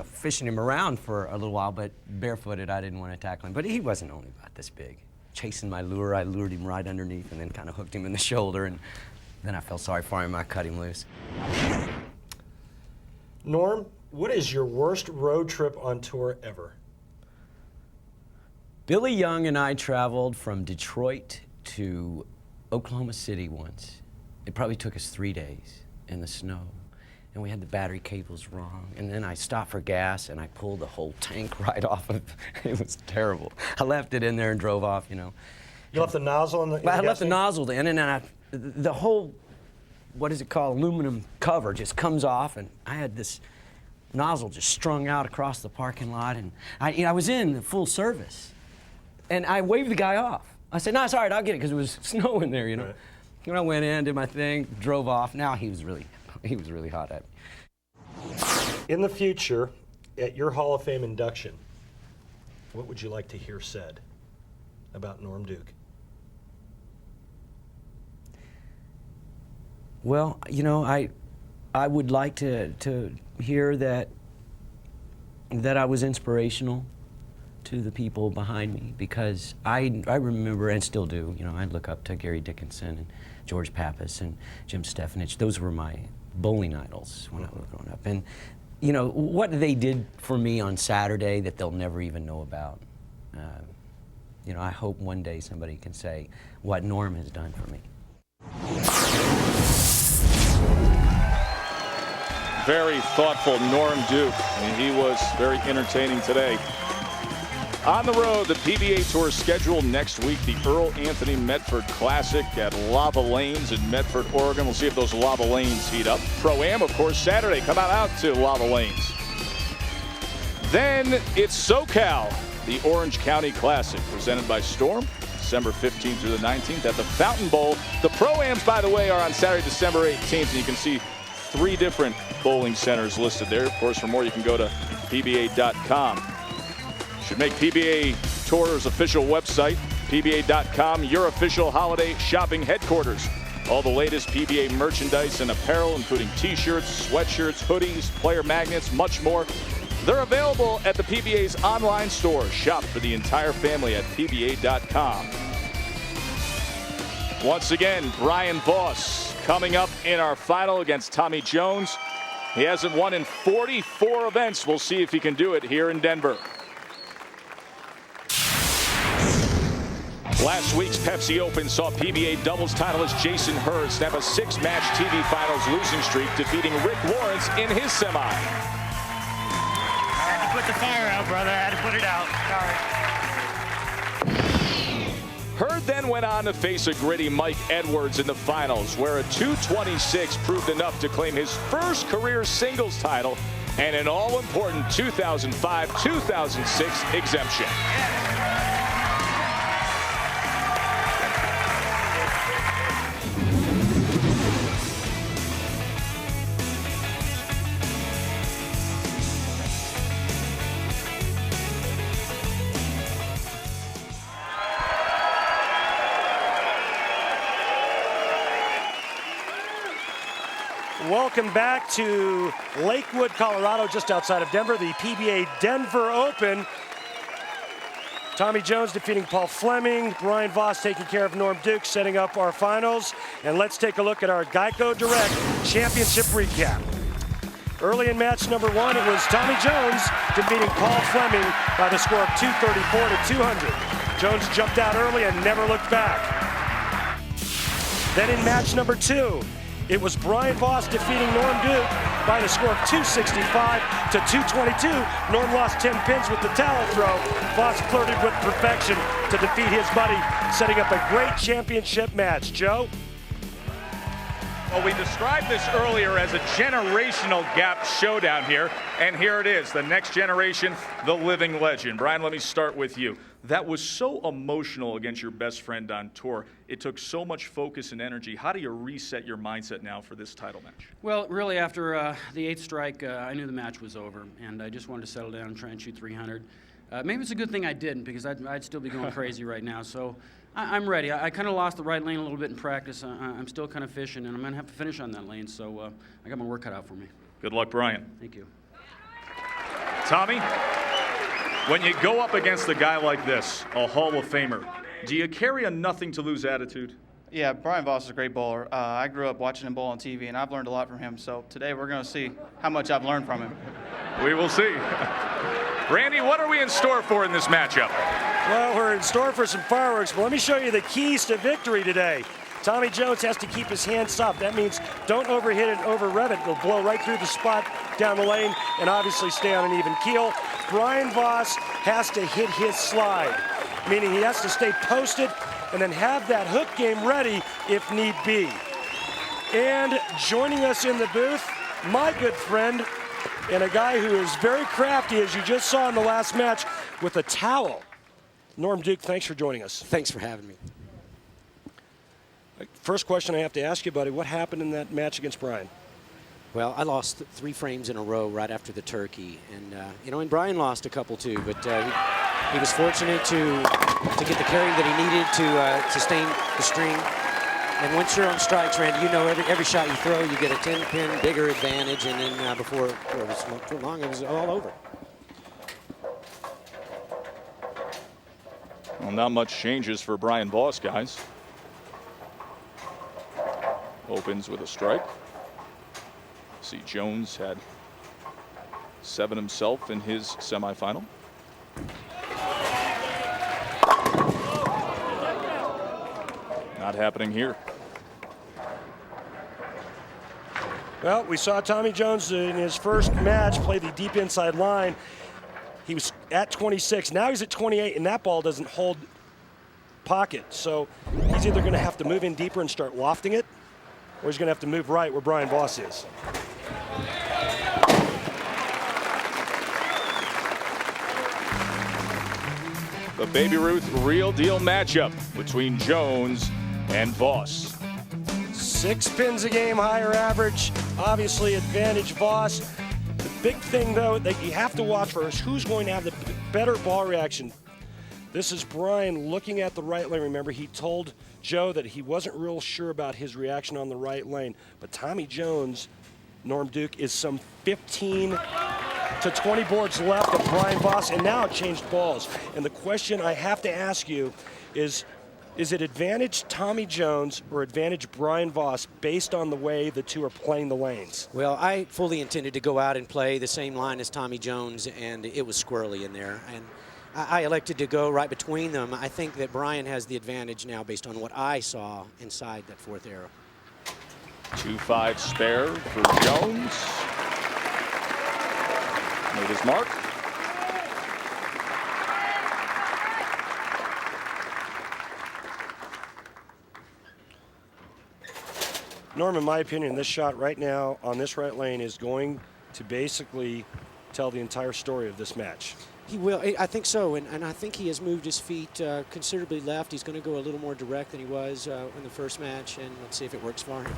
fishing him around for a little while, but barefooted, I didn't want to tackle him. But he wasn't only about this big. Chasing my lure, I lured him right underneath and then kind of hooked him in the shoulder, and then I felt sorry for him. I cut him loose. Norm, what is your worst road trip on tour ever? Billy Young and I traveled from Detroit to Oklahoma City once. It probably took us 3 days in the snow, and we had the battery cables wrong, and then I stopped for gas and I pulled the whole tank right off of it. Was terrible. I left it in there and drove off, You left the nozzle in the I left the nozzle in, and then the whole, what is it called, aluminum cover just comes off, and I had this nozzle just strung out across the parking lot, and I was in full service, and I waved the guy off. I said, no, it's all right, I'll get it, because it was snow in there, Right. And I went in, did my thing, drove off. Now he was really hot at me. In the future, at your Hall of Fame induction, what would you like to hear said about Norm Duke? Well, I would like to hear that I was inspirational to the people behind me, because I remember, and still do, I look up to Gary Dickinson and George Pappas and Jim Stefanich. Those were my bowling idols when I was growing up. And, what they did for me on Saturday that they'll never even know about. I hope one day somebody can say what Norm has done for me. Very thoughtful Norm Duke, and he was very entertaining today. On the road, the PBA Tour schedule next week, the Earl Anthony Medford Classic at Lava Lanes in Medford, Oregon. We'll see if those Lava Lanes heat up. Pro-Am, of course, Saturday. Come out to Lava Lanes. Then it's SoCal, the Orange County Classic, presented by Storm, December 15th through the 19th at the Fountain Bowl. The Pro-Ams, by the way, are on Saturday, December 18th, and you can see 3 different bowling centers listed there. Of course, for more, you can go to PBA.com. Should make PBA Tour's official website, PBA.com, your official holiday shopping headquarters. All the latest PBA merchandise and apparel, including t-shirts, sweatshirts, hoodies, player magnets, much more. They're available at the PBA's online store. Shop for the entire family at PBA.com. Once again, Brian Voss coming up in our final against Tommy Jones. He hasn't won in 44 events. We'll see if he can do it here in Denver. Last week's Pepsi Open saw PBA doubles titleist Jason Hurd snap a 6-match TV Finals losing streak, defeating Rick Lawrence in his semi. I had to put the fire out, brother. I had to put it out. Sorry. then went on to face a gritty Mike Edwards in the finals, where a 226 proved enough to claim his first career singles title and an all-important 2005-2006 exemption. Welcome back to Lakewood, Colorado, just outside of Denver, the PBA Denver Open. Tommy Jones defeating Paul Fleming, Brian Voss taking care of Norm Duke, setting up our finals. And let's take a look at our Geico Direct Championship recap. Early in match number 1, it was Tommy Jones defeating Paul Fleming by the score of 234 to 200. Jones jumped out early and never looked back. Then in match number 2, it was Brian Voss defeating Norm Duke by the score of 265 to 222. Norm lost 10 pins with the towel throw. Voss flirted with perfection to defeat his buddy, setting up a great championship match. Joe? Well, we described this earlier as a generational gap showdown here, and here it is, the next generation, the living legend. Brian, let me start with you. That was so emotional against your best friend on tour. It took so much focus and energy. How do you reset your mindset now for this title match? Well, really, after the 8th strike, I knew the match was over, and I just wanted to settle down and try and shoot 300. Maybe it's a good thing I didn't, because I'd still be going crazy right now. So I'm ready. I kind of lost the right lane a little bit in practice. I'm still kind of fishing, and I'm going to have to finish on that lane. So I got my work cut out for me. Good luck, Brian. Thank you. Tommy, when you go up against a guy like this, a Hall of Famer, do you carry a nothing-to-lose attitude? Yeah, Brian Voss is a great bowler. I grew up watching him bowl on TV, and I've learned a lot from him. So today we're going to see how much I've learned from him. We will see. Randy, what are we in store for in this matchup? Well, we're in store for some fireworks, but let me show you the keys to victory today. Tommy Jones has to keep his hands soft. That means don't overhit it, over-rev it. It'll blow right through the spot down the lane and obviously stay on an even keel. Brian Voss has to hit his slide, meaning he has to stay posted and then have that hook game ready if need be. And joining us in the booth, my good friend, and a guy who is very crafty, as you just saw in the last match, with a towel. Norm Duke, thanks for joining us. Thanks for having me. First question I have to ask you, buddy, what happened in that match against Brian? Well, I lost 3 frames in a row right after the turkey, and and Brian lost a couple too, but he was fortunate to get the carry that he needed to sustain the string. And once you're on strikes, Randy, every shot you throw, you get a 10-pin bigger advantage, and then before it was too long, it was all over. Well, not much changes for Brian Voss, guys. Opens with a strike. See, Jones had 7 himself in his semifinal. Not happening here. Well, we saw Tommy Jones in his first match play the deep inside line. He was at 26. Now he's at 28, and that ball doesn't hold pocket. So he's either going to have to move in deeper and start lofting it, or he's going to have to move right where Brian Voss is. The Baby Ruth real deal matchup between Jones and Voss. 6 pins a game, higher average, obviously advantage Voss. The big thing, though, that you have to watch for is who's going to have the better ball reaction. This is Brian looking at the right lane. Remember, he told Joe that he wasn't real sure about his reaction on the right lane. But Tommy Jones, Norm Duke, is some 15 to 20 boards left of Brian Voss, and now it changed balls. And the question I have to ask you is it advantage Tommy Jones or advantage Brian Voss based on the way the two are playing the lanes? Well, I fully intended to go out and play the same line as Tommy Jones, and it was squirrely in there. And I elected to go right between them. I think that Brian has the advantage now based on what I saw inside that 4th arrow. 2-5 spare for Jones. Made his mark. Norm, in my opinion, this shot right now on this right lane is going to basically tell the entire story of this match. He will. I think so, and I think he has moved his feet considerably left. He's going to go a little more direct than he was in the first match, and let's see if it works for him.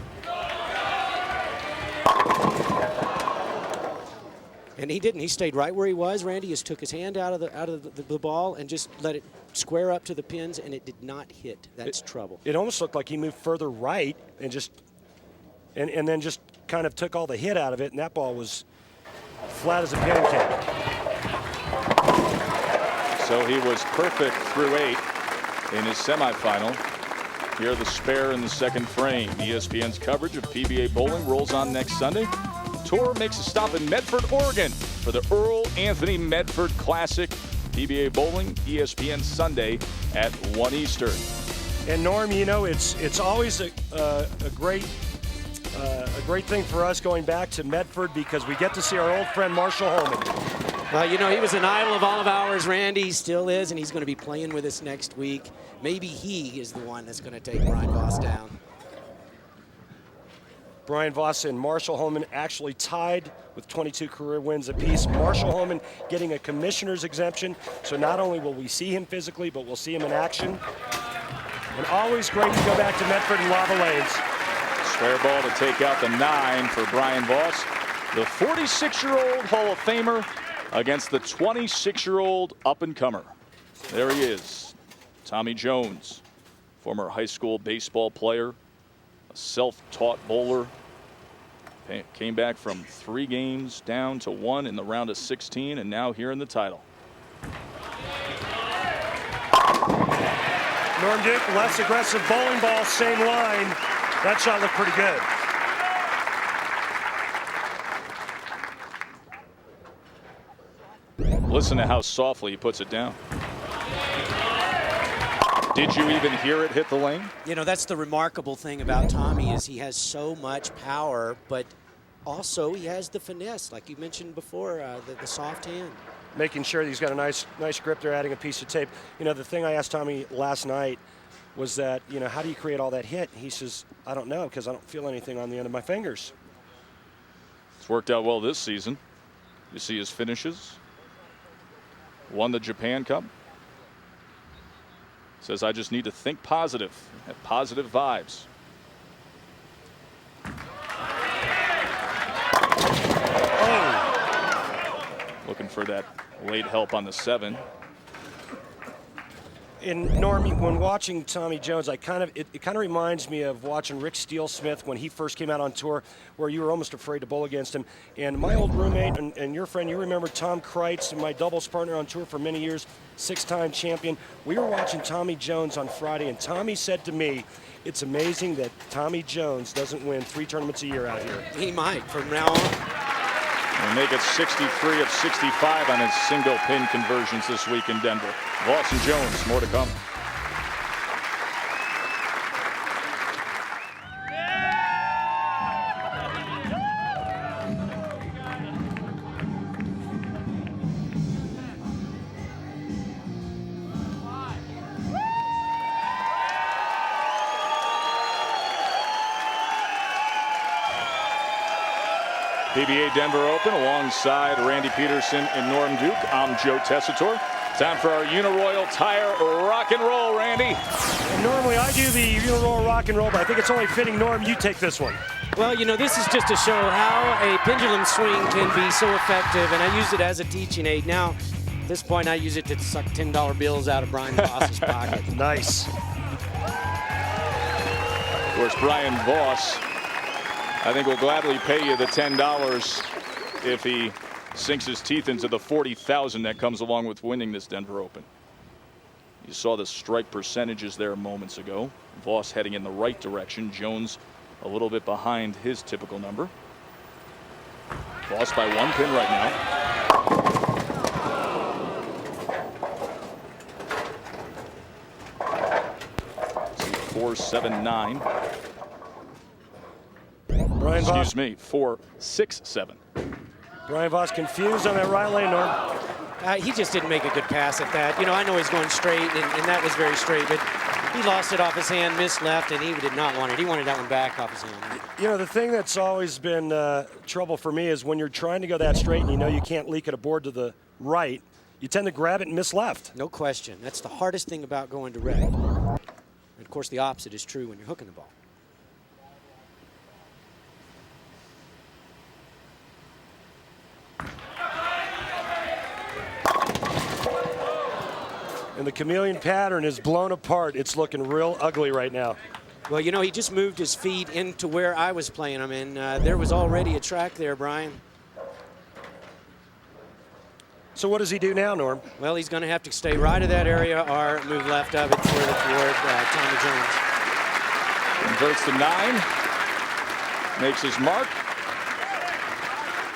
And he didn't. He stayed right where he was. Randy just took his hand out of the ball and just let it square up to the pins, and it did not hit. That's trouble. It almost looked like he moved further right and just and then just kind of took all the hit out of it, and that ball was flat as a pancake. So he was perfect through 8 in his semifinal. Here the spare in the second frame. ESPN's coverage of PBA bowling rolls on next Sunday. The tour makes a stop in Medford, Oregon for the Earl Anthony Medford Classic. PBA bowling, ESPN Sunday at 1 Eastern. And Norm, you know, it's always a great thing for us going back to Medford because we get to see our old friend Marshall Holman. Well, you know, he was an idol of all of ours. Randy still is, and he's going to be playing with us next week. Maybe he is the one that's going to take Brian Voss down. Brian Voss and Marshall Holman actually tied with 22 career wins apiece. Marshall Holman getting a commissioner's exemption, so not only will we see him physically, but we'll see him in action. And always great to go back to Medford and Lava Lanes. Square ball to take out the 9 for Brian Voss. The 46-year-old Hall of Famer against the 26-year-old up-and-comer. There he is, Tommy Jones, former high school baseball player, a self-taught bowler. Came back from 3 games down to 1 in the round of 16, and now here in the title. Norm Duke, less aggressive bowling ball, same line. That shot looked pretty good. Listen to how softly he puts it down. Did you even hear it hit the lane? You know, that's the remarkable thing about Tommy is he has so much power, but also he has the finesse, like you mentioned before, the soft hand. Making sure that he's got a nice grip there, adding a piece of tape. You know, the thing I asked Tommy last night was that, you know, how do you create all that hit? He says, I don't know, because I don't feel anything on the end of my fingers. It's worked out well this season. You see his finishes. Won the Japan Cup. Says, I just need to think positive, have positive vibes. Oh. Looking for that late help on the 7. And Norm, when watching Tommy Jones, it kind of reminds me of watching Rick Steele-Smith when he first came out on tour, where you were almost afraid to bowl against him. And my old roommate and your friend, you remember Tom Kreitz, and my doubles partner on tour for many years, 6-time champion. We were watching Tommy Jones on Friday, and Tommy said to me, it's amazing that Tommy Jones doesn't win 3 tournaments a year out here. He might from now on. And make it 63 of 65 on his single pin conversions this week in Denver. Voss and Jones, more to come. PBA Denver Open alongside Randy Peterson and Norm Duke. I'm Joe Tessitore. Time for our Uniroyal Tire Rock and Roll, Randy. And normally I do the Uniroyal Rock and Roll, but I think it's only fitting, Norm, you take this one. Well, you know, this is just to show how a pendulum swing can be so effective, and I used it as a teaching aid. Now, at this point, I use it to suck $10 bills out of Brian Voss's pocket. Nice. Of course, Brian Voss, I think, will gladly pay you the $10 if he sinks his teeth into the $40,000 that comes along with winning this Denver Open. You saw the strike percentages there moments ago. Voss heading in the right direction. Jones a little bit behind his typical number. Voss by 1 pin right now. See, 4-7-9. Brian Voss. Excuse me, 4-6-7. Brian Voss confused on that right lane, Norm. He just didn't make a good pass at that. You know, I know he's going straight, and that was very straight, but He lost it off his hand, missed left, and he did not want it. He wanted that one back off his hand. You know, the thing that's always been trouble for me is when you're trying to go that straight and you know you can't leak at a board to the right, you tend to grab it and miss left. No question. That's the hardest thing about going direct. And of course, the opposite is true when you're hooking the ball. And the chameleon pattern is blown apart. It's looking real ugly right now. Well, you know, he just moved his feet into where I was playing him, and there was already a track there, Brian. So what does he do now, Norm? Well, he's going to have to stay right of that area or move left of it further toward Tommy Jones. Converts to 9. Makes his mark.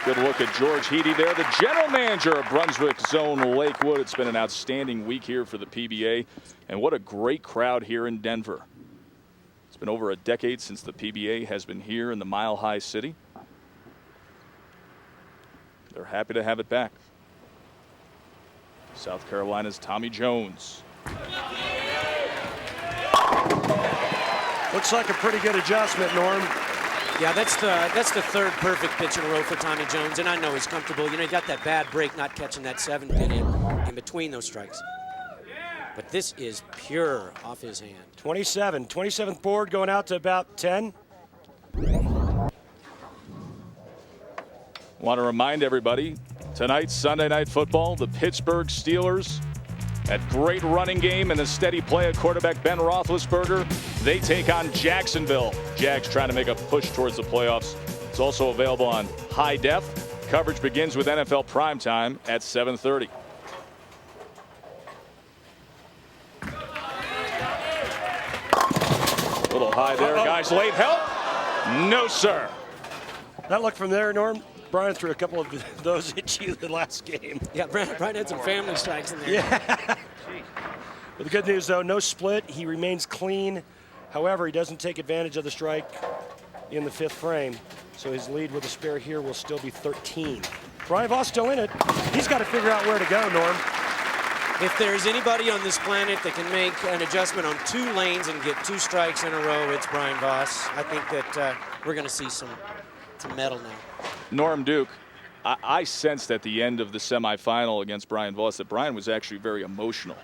Good look at George Heedy there, the general manager of Brunswick Zone Lakewood. It's been an outstanding week here for the PBA, and what a great crowd here in Denver. It's been over a decade since the PBA has been here in the Mile High City. They're happy to have it back. South Carolina's Tommy Jones. Looks like a pretty good adjustment, Norm. Yeah, that's the third perfect pitch in a row for Tommy Jones, and I know he's comfortable. You know, he got that bad break not catching that 7-pin in between those strikes. But this is pure off his hand. 27th board going out to about 10. Want to remind everybody, tonight, Sunday Night Football, the Pittsburgh Steelers, that great running game and the steady play of quarterback Ben Roethlisberger, they take on Jacksonville. Jags trying to make a push towards the playoffs. It's also available on high def. Coverage begins with NFL primetime at 7:30. A little high there, guys. Late help? No, sir. That look from there, Norm. Brian threw a couple of those at you the last game. Yeah, Brian had some family strikes in there. Yeah. But the good news, though, no split. He remains clean. However, he doesn't take advantage of the strike in the 5th frame. So his lead with a spare here will still be 13. Brian Voss still in it. He's got to figure out where to go, Norm. If there's anybody on this planet that can make an adjustment on 2 lanes and get 2 strikes in a row, it's Brian Voss. I think that we're going to see some metal now. Norm Duke, I sensed at the end of the semifinal against Brian Voss that Brian was actually very emotional.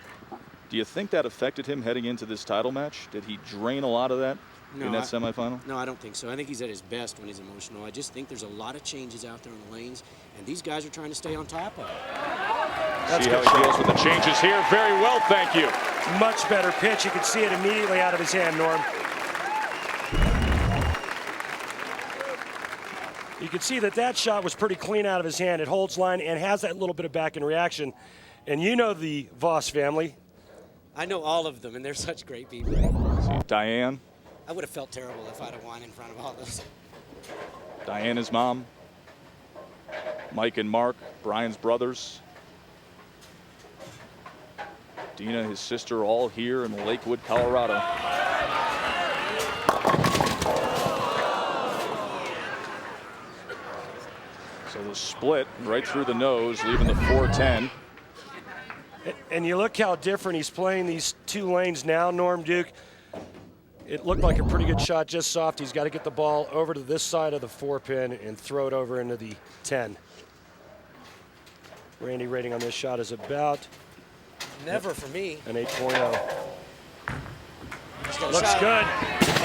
Do you think that affected him heading into this title match? Did he drain a lot of that in that semifinal? No, I don't think so. I think he's at his best when he's emotional. I just think there's a lot of changes out there in the lanes, and these guys are trying to stay on top of it. See how he deals with the changes here. Very well, thank you. Much better pitch. You can see it immediately out of his hand, Norm. You can see that shot was pretty clean out of his hand. It holds line and has that little bit of back in reaction. And you know the Voss family. I know all of them, and they're such great people. See Diane. I would have felt terrible if I'd have won in front of all those. Diana's mom. Mike and Mark, Brian's brothers. Dina, his sister, all here in Lakewood, Colorado. So the split right through the nose, leaving the 410. And you look how different he's playing these 2 lanes now, Norm Duke. It looked like a pretty good shot, just soft. He's got to get the ball over to this side of the 4-pin and throw it over into the 10. Randy rating on this shot is about never for me. An 8.0. Looks good.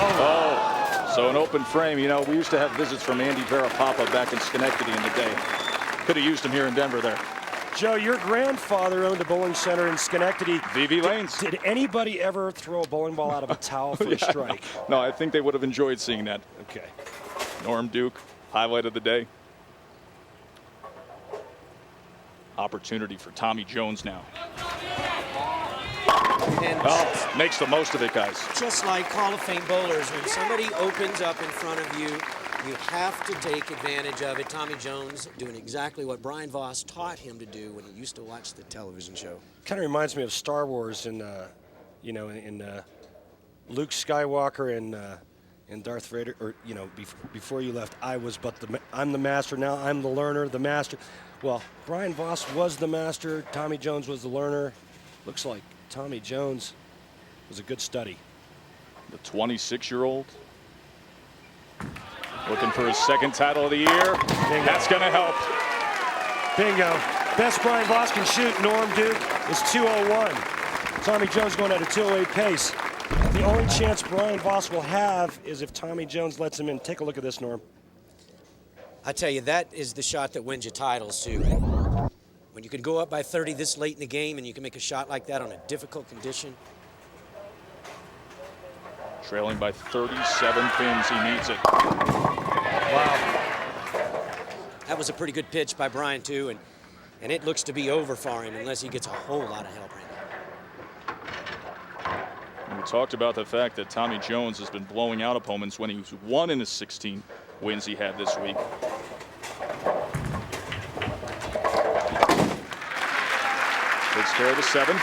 Oh, so an open frame. You know, we used to have visits from Andy Verapapa back in Schenectady in the day. Could have used him here in Denver there. Joe, your grandfather owned a bowling center in Schenectady. VV Lanes. Did anybody ever throw a bowling ball out of a towel for a strike? No, I think they would have enjoyed seeing that. Okay. Norm Duke, highlight of the day. Opportunity for Tommy Jones now. And makes the most of it, guys. Just like Hall of Fame bowlers, when somebody opens up in front of you, you have to take advantage of it. Tommy Jones doing exactly what Brian Voss taught him to do when he used to watch the television show. Kind of reminds me of Star Wars and, you know, in Luke Skywalker and Darth Vader, or, you know, before you left, I'm the master, now I'm the learner, the master. Well, Brian Voss was the master, Tommy Jones was the learner. Looks like Tommy Jones was a good study. The 26-year-old looking for his second title of the year. Bingo. That's going to help. Bingo. Best Brian Voss can shoot, Norm Duke, is 2:01. Tommy Jones going at a 2:08 pace. The only chance Brian Voss will have is if Tommy Jones lets him in. Take a look at this, Norm. I tell you, that is the shot that wins you titles, too. When you can go up by 30 this late in the game and you can make a shot like that on a difficult condition. Trailing by 37 pins. He needs it. Wow. That was a pretty good pitch by Brian, too, and it looks to be over for him unless he gets a whole lot of help right now. We talked about the fact that Tommy Jones has been blowing out opponents when he's won in his 16 wins he had this week. Takes care of the 7.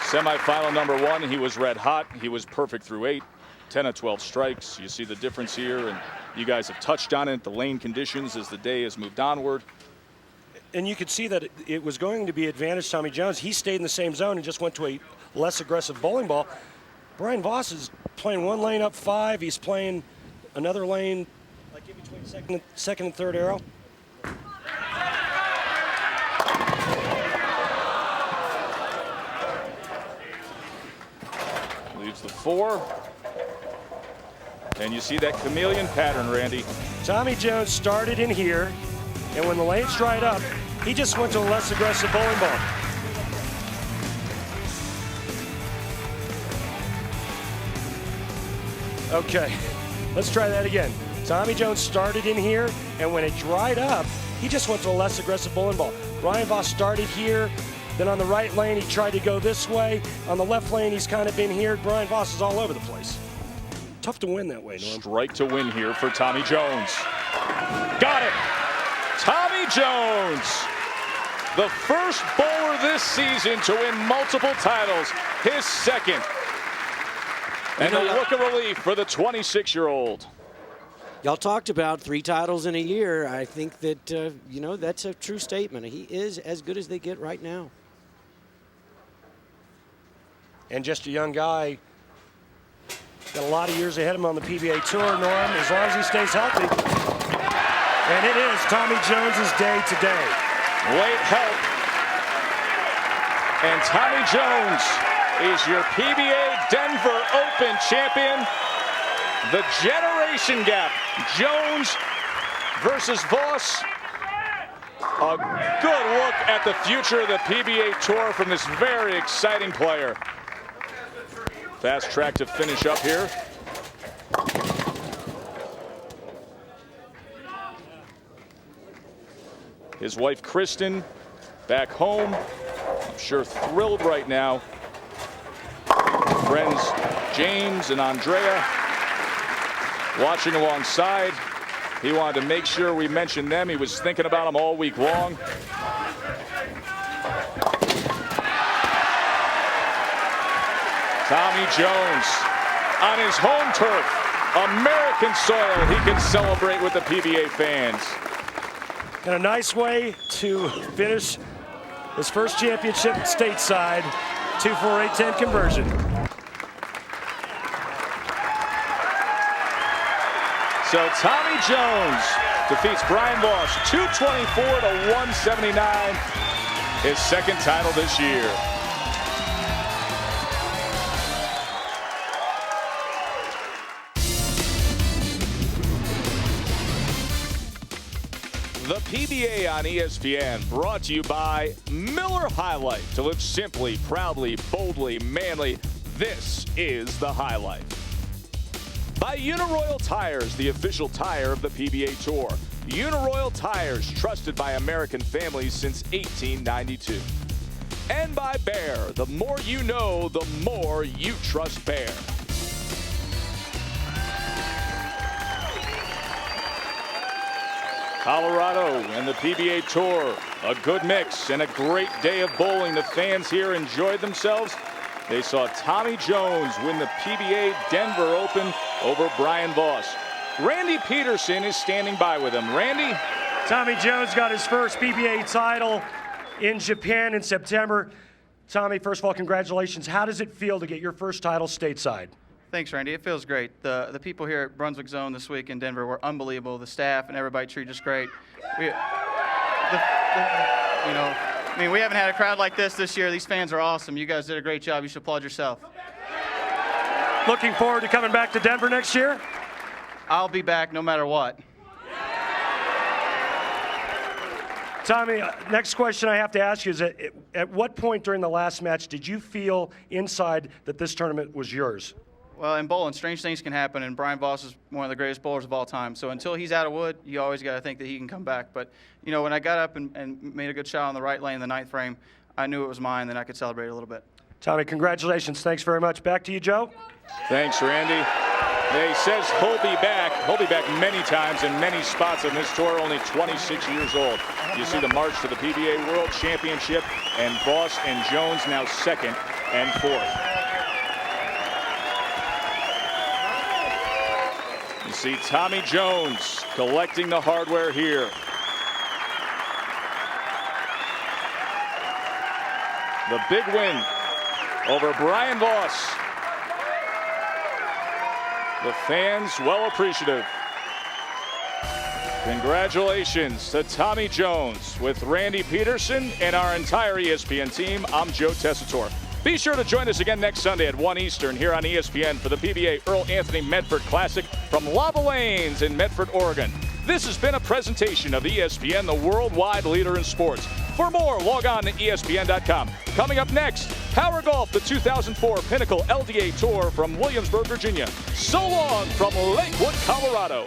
Semifinal number 1, he was red hot. He was perfect through 8, 10 of 12 strikes. You see the difference here, and you guys have touched on it, the lane conditions as the day has moved onward. And you could see that it was going to be advantage Tommy Jones. He stayed in the same zone and just went to a less aggressive bowling ball. Brian Voss is playing one lane up 5. He's playing another lane like in between second and third arrow. Leaves the 4. And you see that chameleon pattern, Randy. Tommy Jones started in here, and when the lane's dried up, he just went to a less aggressive bowling ball. Okay, let's try that again. Tommy Jones started in here, and when it dried up, he just went to a less aggressive bowling ball. Brian Voss started here, then on the right lane, he tried to go this way. On the left lane, he's kind of been here. Brian Voss is all over the place. Tough to win that way, Norm. Strike to win here for Tommy Jones. Got it. Tommy Jones, the first bowler this season to win multiple titles, his second. And a look of relief for the 26-year-old. Y'all talked about 3 titles in a year. I think that, you know, that's a true statement. He is as good as they get right now. And just a young guy. Got a lot of years ahead of him on the PBA Tour, Norm, as long as he stays healthy. And it is Tommy Jones's day today. Late help. And Tommy Jones is your PBA Denver Open champion. The generation gap, Jones versus Voss. A good look at the future of the PBA Tour from this very exciting player. Fast track to finish up here. His wife, Kristen, back home. I'm sure thrilled right now. Friends, James and Andrea, watching alongside. He wanted to make sure we mentioned them. He was thinking about them all week long. Tommy Jones on his home turf, American soil. He can celebrate with the PBA fans. And a nice way to finish his first championship stateside, 2-4-8-10 conversion. So Tommy Jones defeats Brian Voss 224 to 179, his second title this year. The PBA on ESPN, brought to you by Miller High Life. To live simply, proudly, boldly, manly, this is the High Life. By Uniroyal Tires, the official tire of the PBA Tour. Uniroyal Tires, trusted by American families since 1892. And by Bear, the more you know, the more you trust Bear. Colorado and the PBA Tour, a good mix and a great day of bowling. The fans here enjoyed themselves. They saw Tommy Jones win the PBA Denver Open over Brian Voss. Randy Peterson is standing by with him. Randy? Tommy Jones got his first PBA title in Japan in September. Tommy, first of all, congratulations. How does it feel to get your first title stateside? Thanks, Randy. It feels great. The people here at Brunswick Zone this week in Denver were unbelievable. The staff and everybody treated us great. We haven't had a crowd like this year. These fans are awesome. You guys did a great job. You should applaud yourself. Looking forward to coming back to Denver next year? I'll be back no matter what. Tommy, next question I have to ask you is at what point during the last match did you feel inside that this tournament was yours? Well, in bowling, strange things can happen, and Brian Voss is one of the greatest bowlers of all time. So until he's out of wood, you always got to think that he can come back. But, you know, when I got up and made a good shot on the right lane in the 9th frame, I knew it was mine, then I could celebrate a little bit. Tommy, congratulations. Thanks very much. Back to you, Joe. Thanks, Randy. He says he'll be back. He'll be back many times in many spots on this tour, only 26 years old. You see the march to the PBA World Championship, and Voss and Jones now 2nd and 4th. You see Tommy Jones collecting the hardware here. The big win over Brian Voss. The fans well appreciative. Congratulations to Tommy Jones. With Randy Peterson and our entire ESPN team, I'm Joe Tessitore. Be sure to join us again next Sunday at 1 Eastern here on ESPN for the PBA Earl Anthony Medford Classic from Lava Lanes in Medford, Oregon. This has been a presentation of ESPN, the worldwide leader in sports. For more, log on to ESPN.com. Coming up next, Power Golf, the 2004 Pinnacle LDA Tour from Williamsburg, Virginia. So long from Lakewood, Colorado.